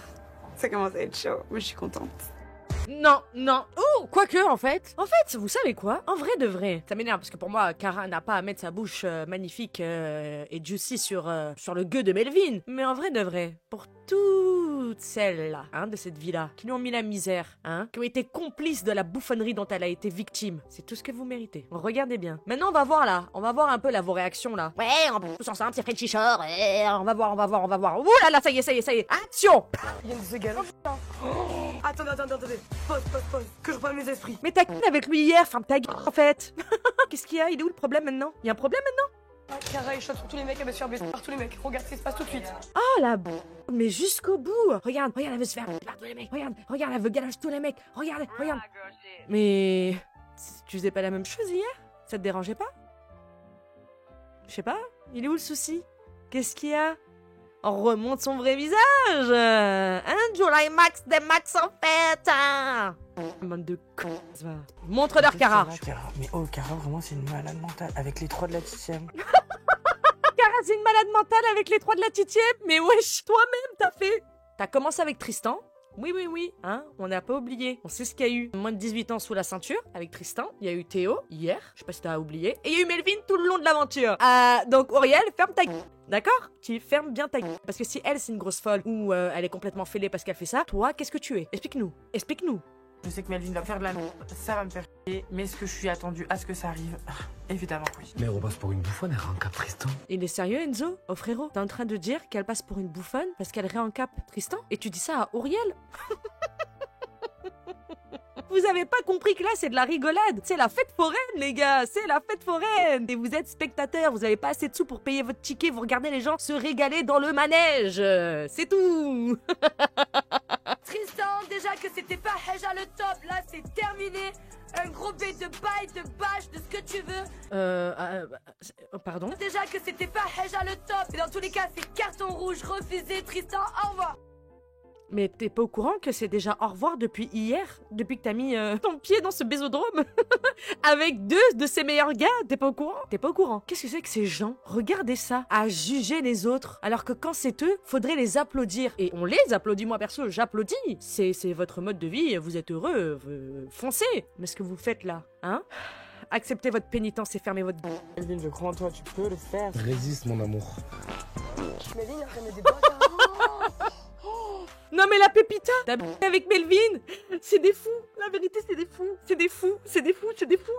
ça commence à être chaud. Moi, je suis contente. Non, non. Oh, quoique, en fait, vous savez quoi? En vrai de vrai, ça m'énerve parce que pour moi, Cara n'a pas à mettre sa bouche magnifique et juicy sur le gueux de Melvin. Mais en vrai de vrai, pour toutes celles-là, hein, de cette vie-là, qui lui ont mis la misère, hein, qui ont été complices de la bouffonnerie dont elle a été victime, c'est tout ce que vous méritez. Regardez bien. Maintenant, on va voir là, on va voir un peu là vos réactions là. Ouais, on est tous ensemble, c'est Frenchy Shore, ouais, on va voir. Ouh là là, ça y est. Action! Il y a une seconde. Attendez. Pause. Que je reprenne mes esprits. Mais t'as avec lui hier, ferme ta gueule en fait. Qu'est-ce qu'il y a? Il est où le problème maintenant? Il y a un problème maintenant? Cara, il shot sur tous les mecs, elle veut se faire baiser par tous les mecs. Regarde ce qui se passe tout de suite. Oh la mais jusqu'au bout. Regarde, elle veut se faire par tous les mecs. Regarde, elle veut galache tous les mecs. Regarde. Mais tu faisais pas la même chose hier? Ça te dérangeait pas? Je sais pas, il est où le souci? Qu'est-ce qu'il y a? On remonte son vrai visage. Hein, July Max des Max en fait. Hein. Bande de cons. Montre-leur Cara. Mais oh, Cara, vraiment, c'est une malade mentale. Avec les 3 de la 6ème. Cara, c'est une malade mentale avec les 3 de la titième. Mais wesh, toi-même, t'as fait. T'as commencé avec Tristan. Oui, hein, on n'a pas oublié. On sait ce qu'il y a eu. Moins de 18 ans sous la ceinture avec Tristan. Il y a eu Théo hier, je sais pas si t'as oublié. Et il y a eu Melvin tout le long de l'aventure. Donc Auriel, ferme ta gueule. D'accord? Tu fermes bien ta gueule. Parce que si elle, c'est une grosse folle ou elle est complètement fêlée parce qu'elle fait ça, toi, qu'est-ce que tu es? Explique-nous. Je sais que Melvin va faire de la merde. Ça va me faire chier. Mais est-ce que je suis attendu à ce que ça arrive? Évidemment, oui. Mais on passe pour une bouffonne, elle rencap Tristan. Il est sérieux, Enzo? Oh frérot, t'es en train de dire qu'elle passe pour une bouffonne parce qu'elle réencap Tristan? Et tu dis ça à Auriel? Vous avez pas compris que là c'est de la rigolade? C'est la fête foraine les gars, c'est la fête foraine. Et vous êtes spectateurs, vous avez pas assez de sous pour payer votre ticket, vous regardez les gens se régaler dans le manège. C'est tout. Tristan, déjà que c'était pas déjà le top, là c'est terminé. Un gros bait de bail, de bâche, de ce que tu veux. Pardon? Déjà que c'était pas déjà le top. Et dans tous les cas, c'est carton rouge, refusé. Tristan, au revoir. Mais t'es pas au courant que c'est déjà au revoir depuis hier? Depuis que t'as mis ton pied dans ce bésodrome? Avec 2 de ses meilleurs gars? T'es pas au courant? Qu'est-ce que c'est que ces gens? Regardez ça, à juger les autres. Alors que quand c'est eux, faudrait les applaudir. Et on les applaudit, moi perso, j'applaudis. C'est votre mode de vie, vous êtes heureux, foncez. Mais ce que vous faites là, hein? Acceptez votre pénitence et fermez votre... Melvin, je crois en toi, tu peux le faire. Résiste, mon amour. Melvin, il est en train de me débattre. Non mais la pépita, t'as avec Melvin, c'est des fous, la vérité c'est des fous,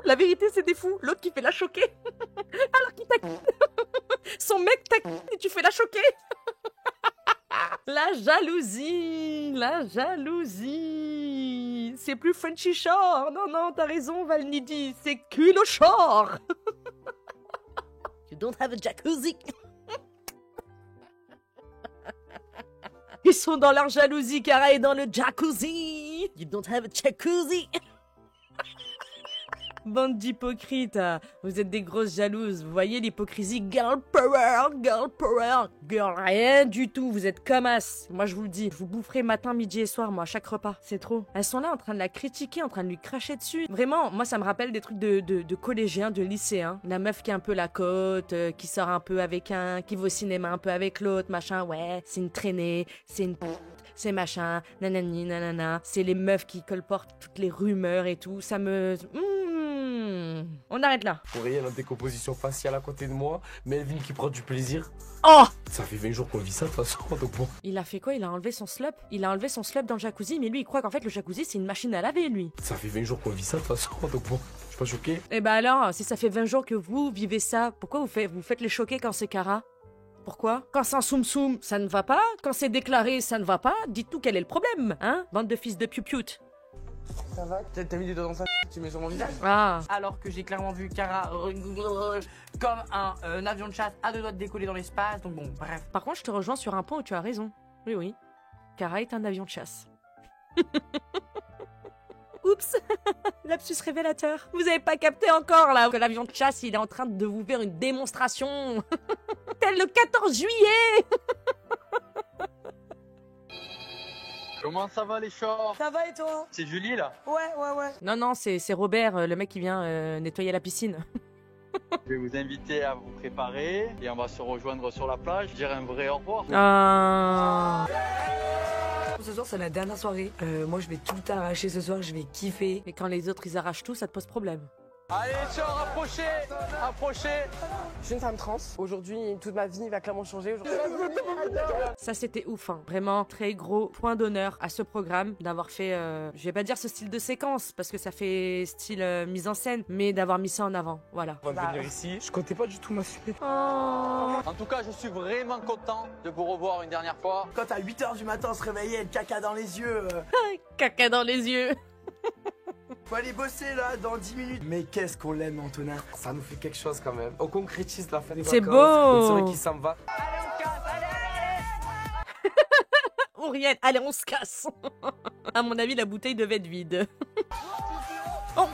la vérité c'est des fous, l'autre qui fait la choquer, alors qu'il t'a son mec t'a et tu fais la choquer. La jalousie, c'est plus Frenchy Shore, non, t'as raison Valnidi, c'est Culo Shore. You don't have a jacuzzi. Ils sont dans leur jalousie, Cara est dans le jacuzzi. You don't have a jacuzzi. Bande d'hypocrites, vous êtes des grosses jalouses, vous voyez l'hypocrisie, girl power, girl rien du tout, vous êtes comme as. Moi je vous le dis, je vous boufferai matin, midi et soir, moi à chaque repas, c'est trop. Elles sont là en train de la critiquer, en train de lui cracher dessus. Vraiment, moi ça me rappelle des trucs de collégiens, de lycéens. La meuf qui a un peu la côte, qui sort un peu avec un, qui va au cinéma un peu avec l'autre, machin, ouais, c'est une traînée, c'est une... c'est machin, nanani, nanana. C'est les meufs qui colportent toutes les rumeurs et tout, ça me... On arrête là. Auriel en décomposition faciale à côté de moi, Melvin qui prend du plaisir. Oh! Ça fait 20 jours qu'on vit ça de toute façon, donc bon. Il a fait quoi? Il a enlevé son slup? Il a enlevé son slup dans le jacuzzi, mais lui il croit qu'en fait le jacuzzi c'est une machine à laver lui. Ça fait 20 jours qu'on vit ça de toute façon, donc bon. Je suis pas choqué. Eh ben alors, si ça fait 20 jours que vous vivez ça, pourquoi vous faites les choquer quand c'est Cara? Pourquoi? Quand c'est en soum-soum, ça ne va pas? Quand c'est déclaré, ça ne va pas? Dites-nous quel est le problème, hein? Bande de fils de piou-piout. Ça va? T'as mis des doigts dans sa tu mets sur mon visage. Ah. Alors que j'ai clairement vu Cara comme un avion de chasse à 2 doigts de décoller dans l'espace. Donc bon, bref. Par contre, je te rejoins sur un point où tu as raison. Oui, oui. Cara est un avion de chasse. Oups. Lapsus révélateur. Vous avez pas capté encore, là, que l'avion de chasse, il est en train de vous faire une démonstration. Tel le 14 juillet. Comment ça va les chats? Ça va et toi? C'est Julie là? Ouais. Non, non, c'est Robert, le mec qui vient nettoyer la piscine. Je vais vous inviter à vous préparer et on va se rejoindre sur la plage, dire un vrai au revoir. Ah. Ce soir, c'est la dernière soirée. Moi, je vais tout arracher ce soir, je vais kiffer. Et quand les autres, ils arrachent tout, ça te pose problème. Allez chats, rapprochez. Je suis une femme trans. Aujourd'hui, toute ma vie va clairement changer. Ça, c'était ouf, hein. Vraiment, très gros point d'honneur à ce programme d'avoir fait, je vais pas dire ce style de séquence, parce que ça fait style mise en scène, mais d'avoir mis ça en avant, voilà. Avant de venir ici, je comptais pas du tout m'assumer. En tout cas, je suis vraiment content de vous revoir une dernière fois. Quand à 8h du matin, on se réveillait, caca dans les yeux. Caca dans les yeux. Faut aller bosser là, dans 10 minutes. Mais qu'est-ce qu'on l'aime, Antonin. Ça nous fait quelque chose quand même. On concrétise la fin des vacances. C'est beau. Une soirée qui s'en va. Auriel, allez, on se casse. À mon avis, la bouteille devait être vide. Oh.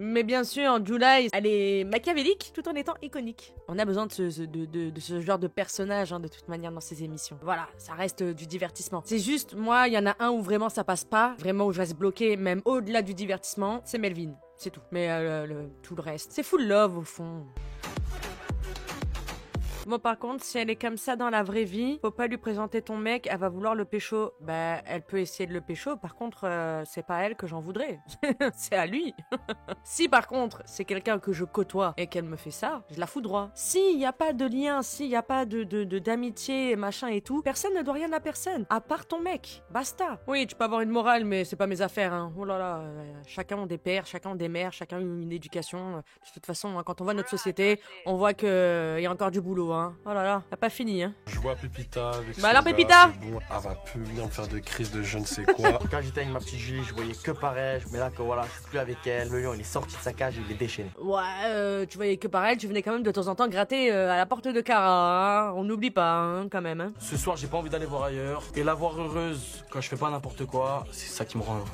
Mais bien sûr, July, elle est machiavélique tout en étant iconique. On a besoin de ce genre de personnage, hein, de toute manière, dans ces émissions. Voilà, ça reste du divertissement. C'est juste, moi, il y en a un où vraiment ça passe pas, vraiment où je reste bloqué, même au-delà du divertissement, c'est Melvin. C'est tout. Mais tout le reste, c'est full love au fond. Bon, par contre, si elle est comme ça dans la vraie vie, faut pas lui présenter ton mec, elle va vouloir le pécho. Bah, elle peut essayer de le pécho, par contre, c'est pas à elle que j'en voudrais. C'est à lui. Si, par contre, c'est quelqu'un que je côtoie et qu'elle me fait ça, je la foudroie. S'il y a pas de lien, s'il y a pas d'amitié, machin et tout, personne ne doit rien à personne, à part ton mec. Basta. Oui, tu peux avoir une morale, mais c'est pas mes affaires, hein. Oh là là, chacun ont des pères, chacun ont des mères, chacun a une éducation. De toute façon, hein, quand on voit notre société, on voit que y a encore du boulot, hein. Oh là là, t'as pas fini, hein. Je vois Pépita avec Bah alors, Pépita bon, elle va plus bien me faire de crise de je ne sais quoi. Quand j'étais avec ma petite Julie, je voyais que pareil. Mais là, que voilà, je suis plus avec elle. Le lion, il est sorti de sa cage, il est déchaîné. Ouais, tu voyais que pareil, tu venais quand même de temps en temps gratter à la porte de Cara, hein. On n'oublie pas, hein, quand même, hein. Ce soir, j'ai pas envie d'aller voir ailleurs. Et la voir heureuse quand je fais pas n'importe quoi, c'est ça qui me rend heureux.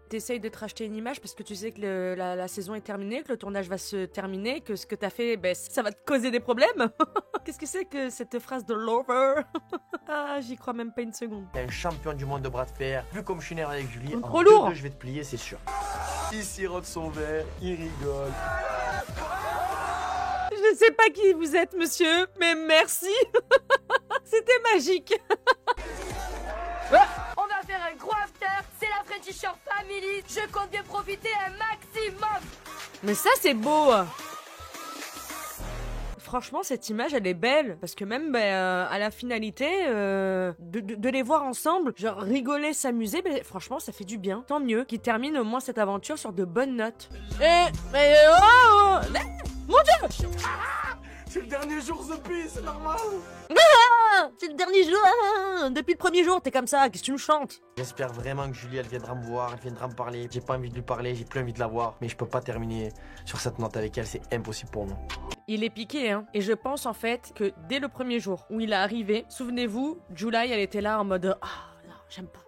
T'essayes de te racheter une image parce que tu sais que la saison est terminée, que le tournage va se terminer, que ce que t'as fait, ben, ça va te causer des problèmes. Qu'est-ce que c'est que cette phrase de lover? Ah, j'y crois même pas une seconde. T'es un champion du monde de bras de fer. Vu comme je suis nerveux avec Julie, Trop en lourd. 2-2, je vais te plier, c'est sûr. Il sirote son verre, il rigole. Je sais pas qui vous êtes, monsieur, mais merci. C'était magique. On va faire un gros after, c'est la French Shore Family, je compte bien profiter un maximum. Mais ça, c'est beau. Franchement, cette image, elle est belle. Parce que même à la finalité, de les voir ensemble, genre rigoler, s'amuser, franchement, ça fait du bien. Tant mieux qu'ils terminent au moins cette aventure sur de bonnes notes. Mon Dieu! C'est le dernier jour The Peace, c'est normal. C'est le dernier jour. Depuis le premier jour, t'es comme ça. Qu'est-ce que tu me chantes? J'espère vraiment que Julie, elle viendra me voir, elle viendra me parler. J'ai pas envie de lui parler, j'ai plus envie de la voir. Mais je peux pas terminer sur cette note avec elle, c'est impossible pour moi. Il est piqué, hein. Et je pense en fait que dès le premier jour où il est arrivé, souvenez-vous, July, elle était là en mode non, j'aime pas.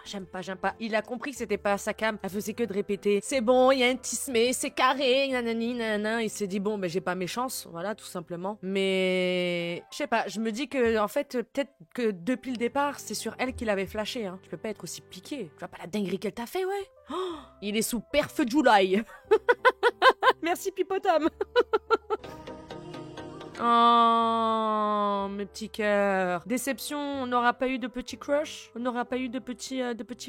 J'aime pas. Il a compris que c'était pas sa cam. Elle faisait que de répéter. C'est bon, il y a un tismé, c'est carré, nanani, nanana. Il s'est dit, bon, j'ai pas mes chances. Voilà, tout simplement. Mais, je sais pas, je me dis que, en fait, peut-être que depuis le départ, c'est sur elle qu'il avait flashé, hein. Tu peux pas être aussi piqué. Tu vois pas la dinguerie qu'elle t'a fait, ouais. Oh, il est sous perf July. Merci, Pipotam. Oh, mes petits cœurs. Déception, on n'aura pas eu de petits crush, on n'aura pas eu de petits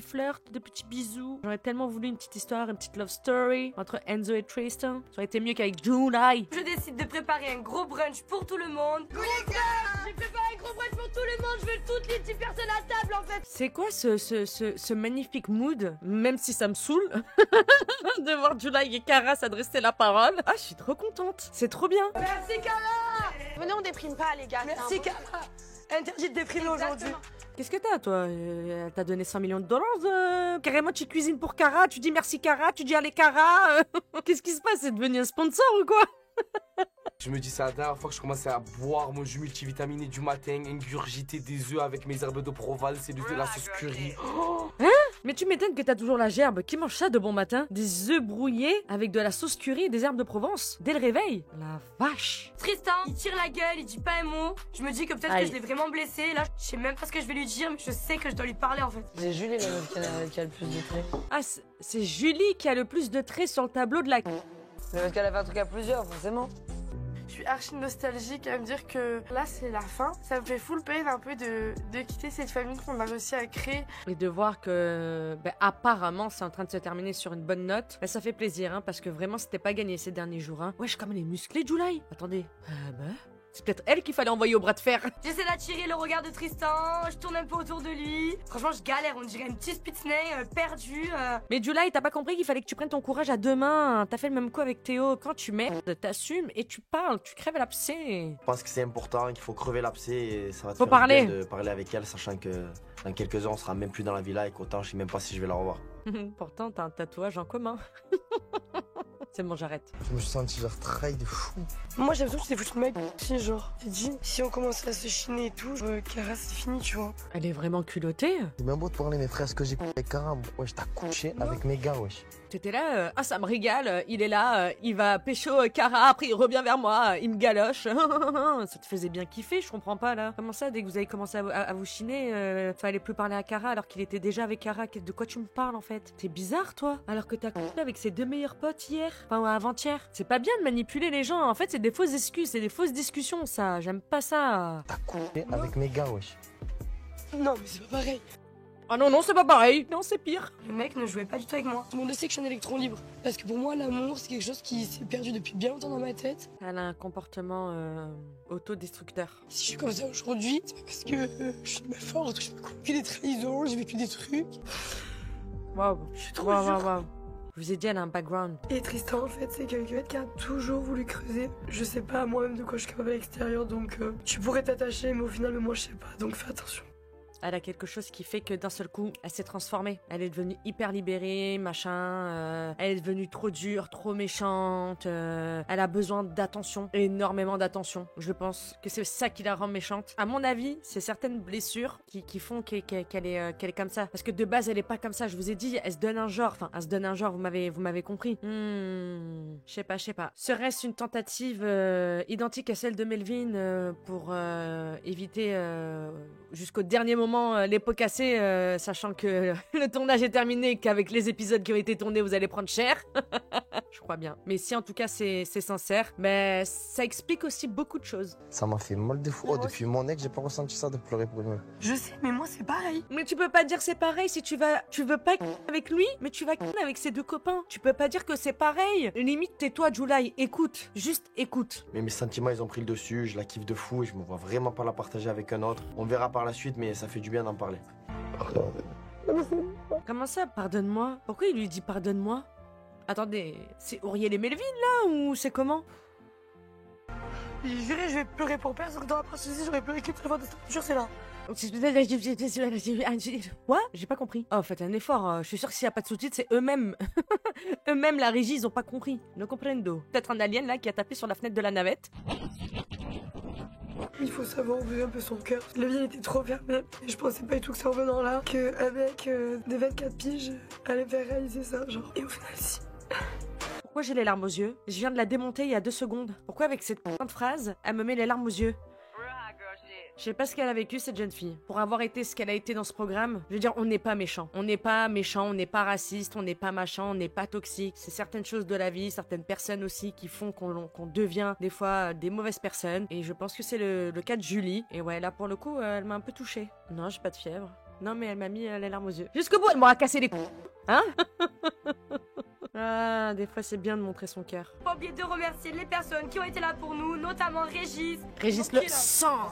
flirts, de petits bisous. J'aurais tellement voulu une petite histoire, une petite love story entre Enzo et Tristan. Ça aurait été mieux qu'avec July. Je décide de préparer un gros brunch pour tout le monde. Oui, j'ai préparé un gros brunch pour tout le monde, je veux toutes les 10 personnes à table en fait. C'est quoi ce magnifique mood, même si ça me saoule, de voir July et Cara s'adresser la parole. Ah, je suis trop contente. C'est trop bien. Merci Cara. Venez, on déprime pas, les gars. Merci, Cara. Interdit de déprimer aujourd'hui. Qu'est-ce que t'as, toi? Elle t'a donné 100 millions de dollars? Carrément, tu cuisines pour Cara, tu dis merci Cara, tu dis allez Cara. Qu'est-ce qui se passe? C'est devenu un sponsor ou quoi? Je me dis, c'est la dernière fois que je commençais à boire mon jus multivitaminé du matin, ingurgiter des œufs avec mes herbes de Provence et de la sauce curry. Hein? Mais tu m'étonnes que t'as toujours la gerbe. Qui mange ça de bon matin? Des œufs brouillés avec de la sauce curry et des herbes de Provence dès le réveil? La vache! Tristan, il tire la gueule, il dit pas un mot. Je me dis que peut-être que je l'ai vraiment blessé. Là, je sais même pas ce que je vais lui dire, mais je sais que je dois lui parler en fait. C'est Julie la meuf qui a le plus de traits. Ah, c'est Julie qui a le plus de traits sur le tableau de la... Mais parce qu'elle a fait un truc à plusieurs, forcément. Je suis archi nostalgique à me dire que là c'est la fin. Ça me fait full peine un peu de quitter cette famille qu'on a réussi à créer. Et de voir que, apparemment, c'est en train de se terminer sur une bonne note. Ça fait plaisir, hein, parce que vraiment, c'était pas gagné ces derniers jours. Hein. Wesh, comme elle est musclée, July. Attendez. C'est peut-être elle qu'il fallait envoyer au bras de fer. J'essaie d'attirer le regard de Tristan, je tourne un peu autour de lui. Franchement, je galère, on dirait une petite spitzney perdue. Mais July, t'as pas compris qu'il fallait que tu prennes ton courage à deux mains. T'as fait le même coup avec Théo. Quand tu merdes, t'assumes et tu parles, tu crèves l'abcès. Je pense que c'est important, qu'il faut crever l'abcès et ça va te Faut faire parler. du bien de parler avec elle, sachant que dans quelques heures, on sera même plus dans la villa et qu'autant, je sais même pas si je vais la revoir. Pourtant, t'as un tatouage en commun. C'est bon, j'arrête. Je me suis senti genre trahi de fou. Moi j'ai l'impression que tu t'es foutu de ma gueule. Si genre, j'ai dit, si on commence à se chiner et tout, Cara c'est fini, tu vois. Elle est vraiment culottée. J'ai même beau te parler, mes frères, ce que j'ai couché avec Cara, wesh, t'as couché avec mes gars, wesh. T'étais là, ah ça me régale, il est là, il va pécho Cara, après il revient vers moi, il me galoche. Ça te faisait bien kiffer, je comprends pas là. Comment ça, dès que vous avez commencé à vous chiner, fallait plus parler à Cara alors qu'il était déjà avec Cara? De quoi tu me parles en fait? T'es bizarre toi, alors que t'as couché avec ses deux meilleurs potes hier, enfin avant-hier. C'est pas bien de manipuler les gens, en fait c'est des fausses excuses, c'est des fausses discussions ça, j'aime pas ça. T'as couché avec mes gars, wesh. Non mais c'est pas pareil. Ah non, c'est pas pareil. Non, c'est pire. Le mec ne jouait pas du tout avec moi. Tout le monde sait que je suis un électron libre. Parce que pour moi, l'amour, c'est quelque chose qui s'est perdu depuis bien longtemps dans ma tête. Elle a un comportement autodestructeur. Si je suis comme ça aujourd'hui, c'est pas parce que je suis une meuf forte, j'ai vécu des trahisons, j'ai vécu des trucs. Waouh. Je suis trop waouh. Je vous ai dit, elle a un background. Et Tristan, en fait, c'est quelqu'un qui a toujours voulu creuser. Je sais pas moi-même de quoi je suis capable à l'extérieur, donc tu pourrais t'attacher, mais au final, moi, je sais pas, donc fais attention. Elle a quelque chose qui fait que d'un seul coup, elle s'est transformée. Elle est devenue hyper libérée, machin. Elle est devenue trop dure, trop méchante. Elle a besoin d'attention, énormément d'attention. Je pense que c'est ça qui la rend méchante. À mon avis, c'est certaines blessures qui font qu'elle est comme ça. Parce que de base, elle est pas comme ça. Je vous ai dit, elle se donne un genre. Enfin, elle se donne un genre. Vous m'avez compris. Je sais pas. Serait-ce une tentative identique à celle de Melvin pour éviter jusqu'au dernier moment les pots cassés, sachant que le tournage est terminé et qu'avec les épisodes qui ont été tournés, vous allez prendre cher. Je crois bien. Mais si en tout cas c'est sincère, mais ça explique aussi beaucoup de choses. Ça m'a fait mal de fou. Oh, depuis mon ex, j'ai pas ressenti ça de pleurer pour une meuf. Je sais, mais moi c'est pareil. Mais tu peux pas dire c'est pareil si tu veux pas avec lui, mais tu vas avec ses deux copains. Tu peux pas dire que c'est pareil. Limite, tais-toi, July. Écoute, juste écoute. Mais mes sentiments, ils ont pris le dessus, je la kiffe de fou et je me vois vraiment pas la partager avec un autre. On verra par la suite, mais ça fait du bien d'en parler. Comment ça, pardonne-moi? Pourquoi il lui dit pardonne-moi? Attendez, c'est Auriel et Melvin là ou c'est comment? J'ai juré, je vais pleurer pour personne. Dans la procédure, j'aurais pleuré que pour la fin de cette jure, c'est là. Quoi? J'ai pas compris. Oh, faites un effort. Je suis sûr que s'il y a pas de sous-titres, c'est eux-mêmes. Eux-mêmes, la régie, ils ont pas compris. No comprendo. Peut-être un alien là qui a tapé sur la fenêtre de la navette. Il faut savoir ouvrir un peu son cœur. La vie était trop fermée. Et je pensais pas du tout que c'est en venant là, qu'avec des 24 piges, elle allait faire réaliser ça, genre. Et au final, si. Pourquoi j'ai les larmes aux yeux? Je viens de la démonter il y a 2 secondes. Pourquoi avec cette putain de phrase, elle me met les larmes aux yeux? Je sais pas ce qu'elle a vécu, cette jeune fille. Pour avoir été ce qu'elle a été dans ce programme, je veux dire, on n'est pas méchant. On n'est pas méchant, on n'est pas raciste, on n'est pas machin, on n'est pas toxique. C'est certaines choses de la vie, certaines personnes aussi qui font qu'on devient des fois des mauvaises personnes. Et je pense que c'est le cas de Julie. Et ouais, là pour le coup, elle m'a un peu touchée. Non, j'ai pas de fièvre. Non, mais elle m'a mis les larmes aux yeux. Jusqu'au bout, elle m'aura cassé les couilles. Hein? Ah, des fois c'est bien de montrer son cœur. Pas oublier de remercier les personnes qui ont été là pour nous, notamment Régis. Régis le sang.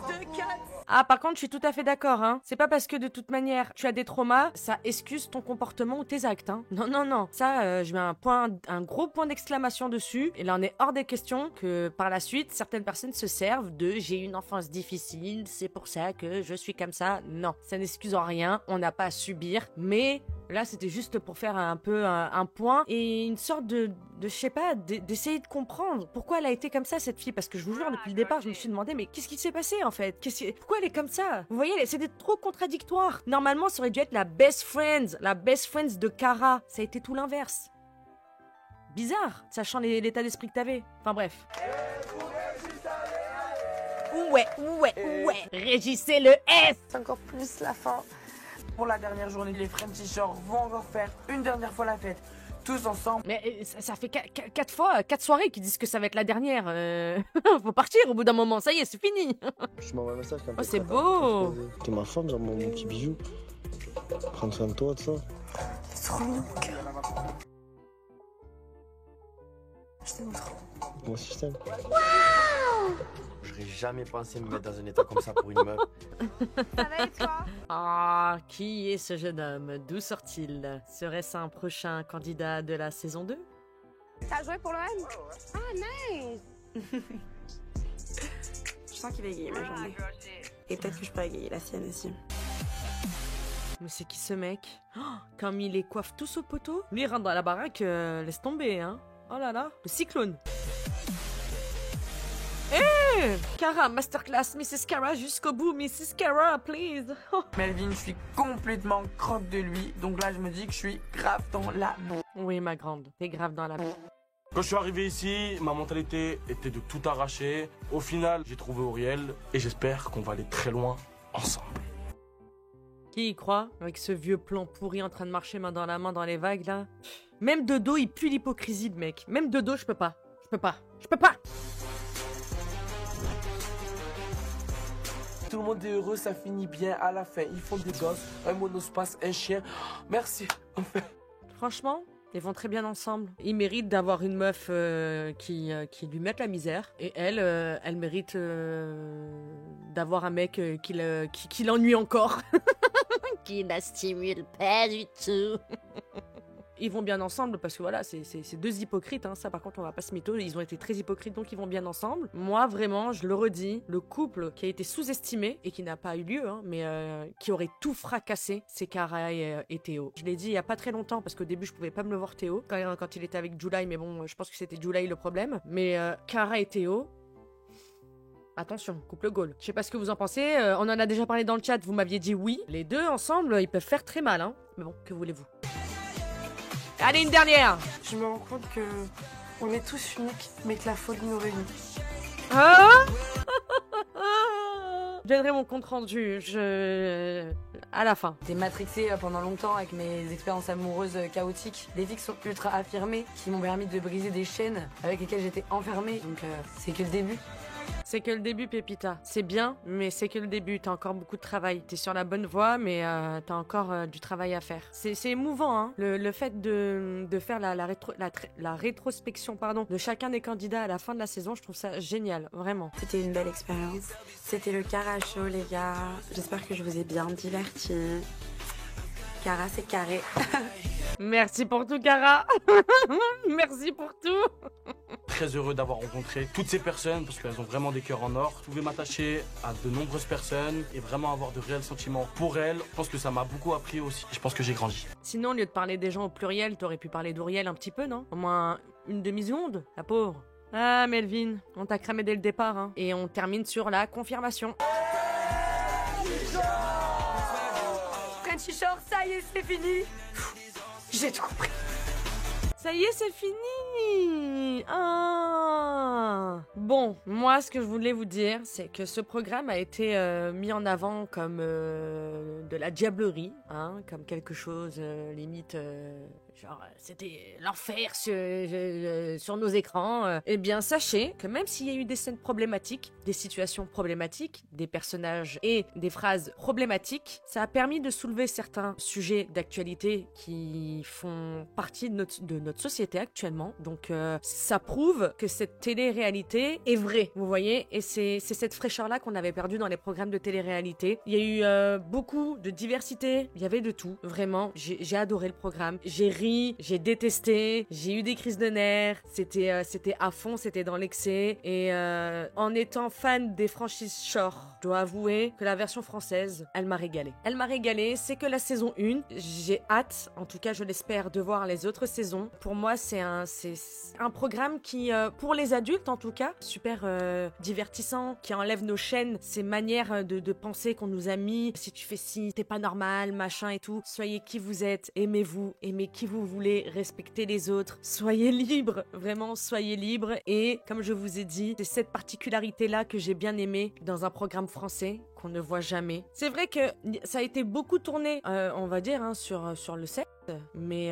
Ah, par contre, je suis tout à fait d'accord, hein. C'est pas parce que de toute manière tu as des traumas, ça excuse ton comportement ou tes actes, hein. Non, non, non. Ça, je mets un gros point d'exclamation dessus. Il en est hors des questions que par la suite, certaines personnes se servent de j'ai eu une enfance difficile, c'est pour ça que je suis comme ça. Non, ça n'excuse en rien. On n'a pas à subir, mais là, c'était juste pour faire un peu un point et une sorte de je sais pas, d'essayer de comprendre pourquoi elle a été comme ça, cette fille. Parce que je vous jure, depuis le départ, je me suis demandé, mais qu'est-ce qui s'est passé, en fait? Pourquoi elle est comme ça? Vous voyez, c'était trop contradictoire. Normalement, ça aurait dû être la best friend de Kara. Ça a été tout l'inverse. Bizarre, sachant l'état d'esprit que t'avais. Enfin, bref. Ouais. Régissez le S. C'est encore plus la fin. Pour la dernière journée, les Frenchies Shore vont encore faire une dernière fois la fête. Tous ensemble. Mais ça fait 4 soirées qu'ils disent que ça va être la dernière. Faut partir au bout d'un moment, ça y est, c'est fini. Je m'envoie un message comme ça. Oh, c'est beau. T'es ma femme, genre mon petit bijou. Prendre soin de toi, tout ça. C'est trop mignon, cœur. Je t'aime trop. Moi aussi, je t'aime. J'aurais jamais pensé me mettre dans un état comme ça pour une meuf. Ça va et toi? Ah, qui est ce jeune homme? D'où sort-il? Serait-ce un prochain candidat de la saison 2? T'as joué pour l'OM? Ah, nice! Je sens qu'il va égayer ma journée. Et peut-être que je peux égayer la sienne aussi. Mais c'est qui ce mec? Oh, comme il les coiffe tous au poteau? Lui, il rentre dans la baraque, laisse tomber, hein. Oh là là, le cyclone. Hey, Kara, masterclass, Mrs. Kara jusqu'au bout, Mrs. Kara, please. Oh. Melvin, je suis complètement croque de lui, donc là je me dis que je suis grave dans la boue. Oui, ma grande, t'es grave dans la boue. Quand je suis arrivé ici, ma mentalité était de tout arracher. Au final, j'ai trouvé Auriel et j'espère qu'on va aller très loin ensemble. Qui y croit? Avec ce vieux plan pourri en train de marcher main dans la main dans les vagues, là. Même de dos, il pue l'hypocrisie, le mec. Même de dos, je peux pas. Je peux pas. Tout le monde est heureux, ça finit bien à la fin. Ils font des gosses, un monospace, un chien. Merci. Enfin. Franchement, ils vont très bien ensemble. Ils méritent d'avoir une meuf qui lui mette la misère. Et elle mérite d'avoir un mec qui l'ennuie encore. Qui la stimule pas du tout. Ils vont bien ensemble parce que voilà, c'est deux hypocrites, hein. Ça par contre on va pas se mytho, ils ont été très hypocrites donc ils vont bien ensemble. Moi vraiment, je le redis, le couple qui a été sous-estimé et qui n'a pas eu lieu, hein, mais qui aurait tout fracassé, c'est Kara et Théo. Je l'ai dit il y a pas très longtemps parce qu'au début je pouvais pas me le voir Théo quand il était avec Julai, mais bon je pense que c'était Julai le problème. Mais Kara et Théo, attention, couple Gaulle. Je sais pas ce que vous en pensez, on en a déjà parlé dans le chat, vous m'aviez dit oui. Les deux ensemble, ils peuvent faire très mal, hein. Mais bon, que voulez-vous? Allez, une dernière. Je me rends compte que on est tous uniques, mais que la folie nous réunit. Ah. Je donnerai mon compte rendu, à la fin. J'étais matrixée pendant longtemps avec mes expériences amoureuses chaotiques. Des filles qui sont ultra affirmées, qui m'ont permis de briser des chaînes avec lesquelles j'étais enfermée. Donc c'est que le début. C'est que le début, Pépita. C'est bien, mais c'est que le début. T'as encore beaucoup de travail. T'es sur la bonne voie, mais t'as encore du travail à faire. C'est émouvant, hein. Le fait de faire la rétrospection de chacun des candidats à la fin de la saison, je trouve ça génial, vraiment. C'était une belle expérience. C'était le Kara Show, les gars. J'espère que je vous ai bien divertis. Kara, c'est carré. Merci pour tout, Kara. Merci pour tout. Très heureux d'avoir rencontré toutes ces personnes parce qu'elles ont vraiment des cœurs en or. Je pouvais m'attacher à de nombreuses personnes et vraiment avoir de réels sentiments pour elles. Je pense que ça m'a beaucoup appris aussi. Je pense que j'ai grandi. Sinon, au lieu de parler des gens au pluriel, t'aurais pu parler d'Auriel un petit peu, non? Au moins une demi-seconde, la pauvre. Ah, Melvin, on t'a cramé dès le départ, hein. Et on termine sur la confirmation. Frenchy Shore, ça y est, c'est fini. J'ai tout compris. Ça y est, c'est fini. Ah. Bon, moi, ce que je voulais vous dire, c'est que ce programme a été mis en avant comme de la diablerie, hein, comme quelque chose limite genre c'était l'enfer sur nos écrans. Eh bien sachez que même s'il y a eu des scènes problématiques, des situations problématiques, des personnages et des phrases problématiques, ça a permis de soulever certains sujets d'actualité qui font partie de notre société actuellement. Donc ça prouve que cette télé-réalité est vraie, vous voyez, et c'est cette fraîcheur-là qu'on avait perdue dans les programmes de télé-réalité. Il y a eu beaucoup de diversité, il y avait de tout, vraiment. J'ai adoré le programme, j'ai ri, j'ai détesté, j'ai eu des crises de nerfs, c'était à fond, c'était dans l'excès, et en étant fan des franchises Shore, je dois avouer que la version française, elle m'a régalé. Elle m'a régalé, c'est que la saison 1, j'ai hâte, en tout cas je l'espère, de voir les autres saisons. Pour moi, c'est un programme qui, pour les adultes en tout cas, super divertissant, qui enlève nos chaînes, ces manières de penser qu'on nous a mis. Si tu fais ci, t'es pas normal, machin et tout. Soyez qui vous êtes, aimez-vous, aimez qui vous voulez, respectez les autres. Soyez libres, vraiment soyez libres. Et comme je vous ai dit, c'est cette particularité-là que j'ai bien aimée dans un programme français qu'on ne voit jamais. C'est vrai que ça a été beaucoup tourné, on va dire, hein, sur le sexe, mais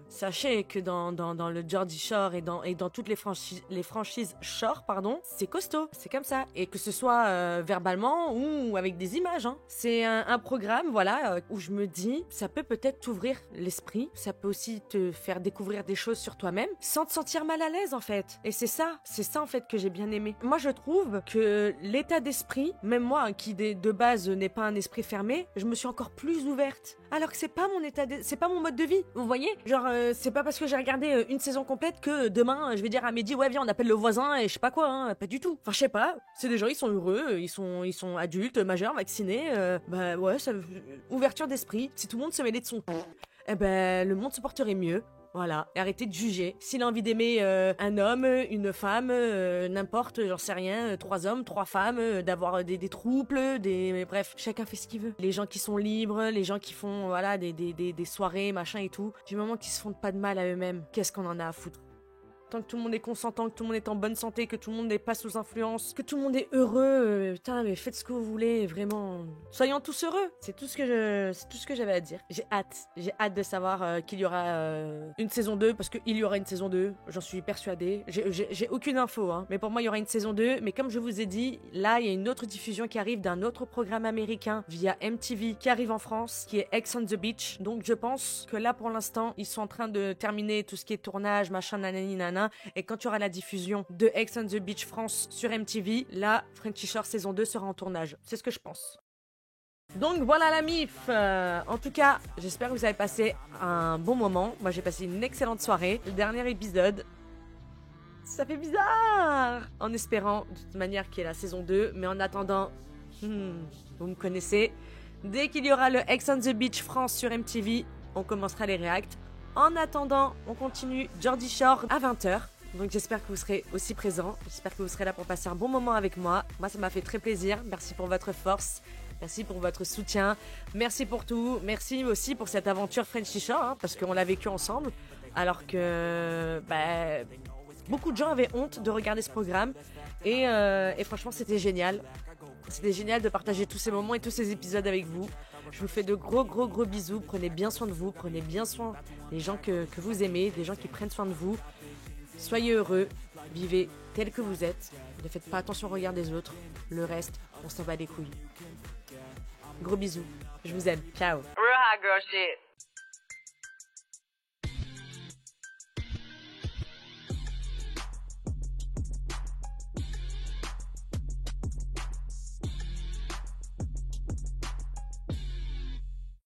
sachez que dans le Geordie Shore et dans toutes les franchises Shore, pardon, c'est costaud, c'est comme ça. Et que ce soit verbalement ou avec des images, hein. C'est un programme, voilà, où je me dis, ça peut peut-être t'ouvrir l'esprit, ça peut aussi te faire découvrir des choses sur toi-même, sans te sentir mal à l'aise, en fait. Et c'est ça en fait que j'ai bien aimé. Moi, je trouve que l'état d'esprit, même moi, hein, qui de base n'est pas un esprit fermé, je me suis encore plus ouverte. Alors que c'est pas mon mode de vie, vous voyez? Genre, c'est pas parce que j'ai regardé une saison complète que demain, je vais dire à midi, ouais, viens, on appelle le voisin et je sais pas quoi, hein, pas du tout. Enfin, je sais pas, c'est des gens, ils sont heureux, ils sont adultes, majeurs, vaccinés, bah ouais, ouverture d'esprit. Si tout le monde se mêlait de son eh ben, le monde se porterait mieux. Voilà, et arrêtez de juger. S'il a envie d'aimer un homme, une femme, n'importe, j'en sais rien, 3 hommes, 3 femmes, d'avoir des trouples, bref, chacun fait ce qu'il veut. Les gens qui sont libres, les gens qui font voilà des soirées, machin et tout, du moment qu'ils se font pas de mal à eux-mêmes, qu'est-ce qu'on en a à foutre? Tant que tout le monde est consentant, que tout le monde est en bonne santé, que tout le monde n'est pas sous influence, que tout le monde est heureux, putain, mais faites ce que vous voulez, vraiment. Soyons tous heureux. C'est tout ce que j'avais à dire. J'ai hâte de savoir qu'il y aura une saison 2, parce qu'il y aura une saison 2, j'en suis persuadée. J'ai aucune info, hein, mais pour moi, il y aura une saison 2, mais comme je vous ai dit, là, il y a une autre diffusion qui arrive d'un autre programme américain via MTV qui arrive en France, qui est Ex on the Beach. Donc, je pense que là, pour l'instant, ils sont en train de terminer tout ce qui est tournage, machin, nanani, nana. Et quand il y aura la diffusion de Ex on the Beach France sur MTV, là, Frenchy Shore saison 2 sera en tournage. C'est ce que je pense. Donc voilà la MIF. En tout cas, j'espère que vous avez passé un bon moment. Moi, j'ai passé une excellente soirée. Le dernier épisode, ça fait bizarre. En espérant, de toute manière, qu'il y ait la saison 2. Mais en attendant, vous me connaissez. Dès qu'il y aura le Ex on the Beach France sur MTV, on commencera les reacts. En attendant, on continue Geordie Shore à 20h. Donc j'espère que vous serez aussi présents. J'espère que vous serez là pour passer un bon moment avec moi. Moi, ça m'a fait très plaisir. Merci pour votre force. Merci pour votre soutien. Merci pour tout. Merci aussi pour cette aventure Frenchy Shore, hein, parce qu'on l'a vécu ensemble. Alors que beaucoup de gens avaient honte de regarder ce programme. Et franchement, c'était génial. C'était génial de partager tous ces moments et tous ces épisodes avec vous. Je vous fais de gros bisous. Prenez bien soin de vous. Prenez bien soin des gens que vous aimez, des gens qui prennent soin de vous. Soyez heureux. Vivez tel que vous êtes. Ne faites pas attention au regard des autres. Le reste, on s'en bat les couilles. Gros bisous. Je vous aime. Ciao. Real hot girl shit.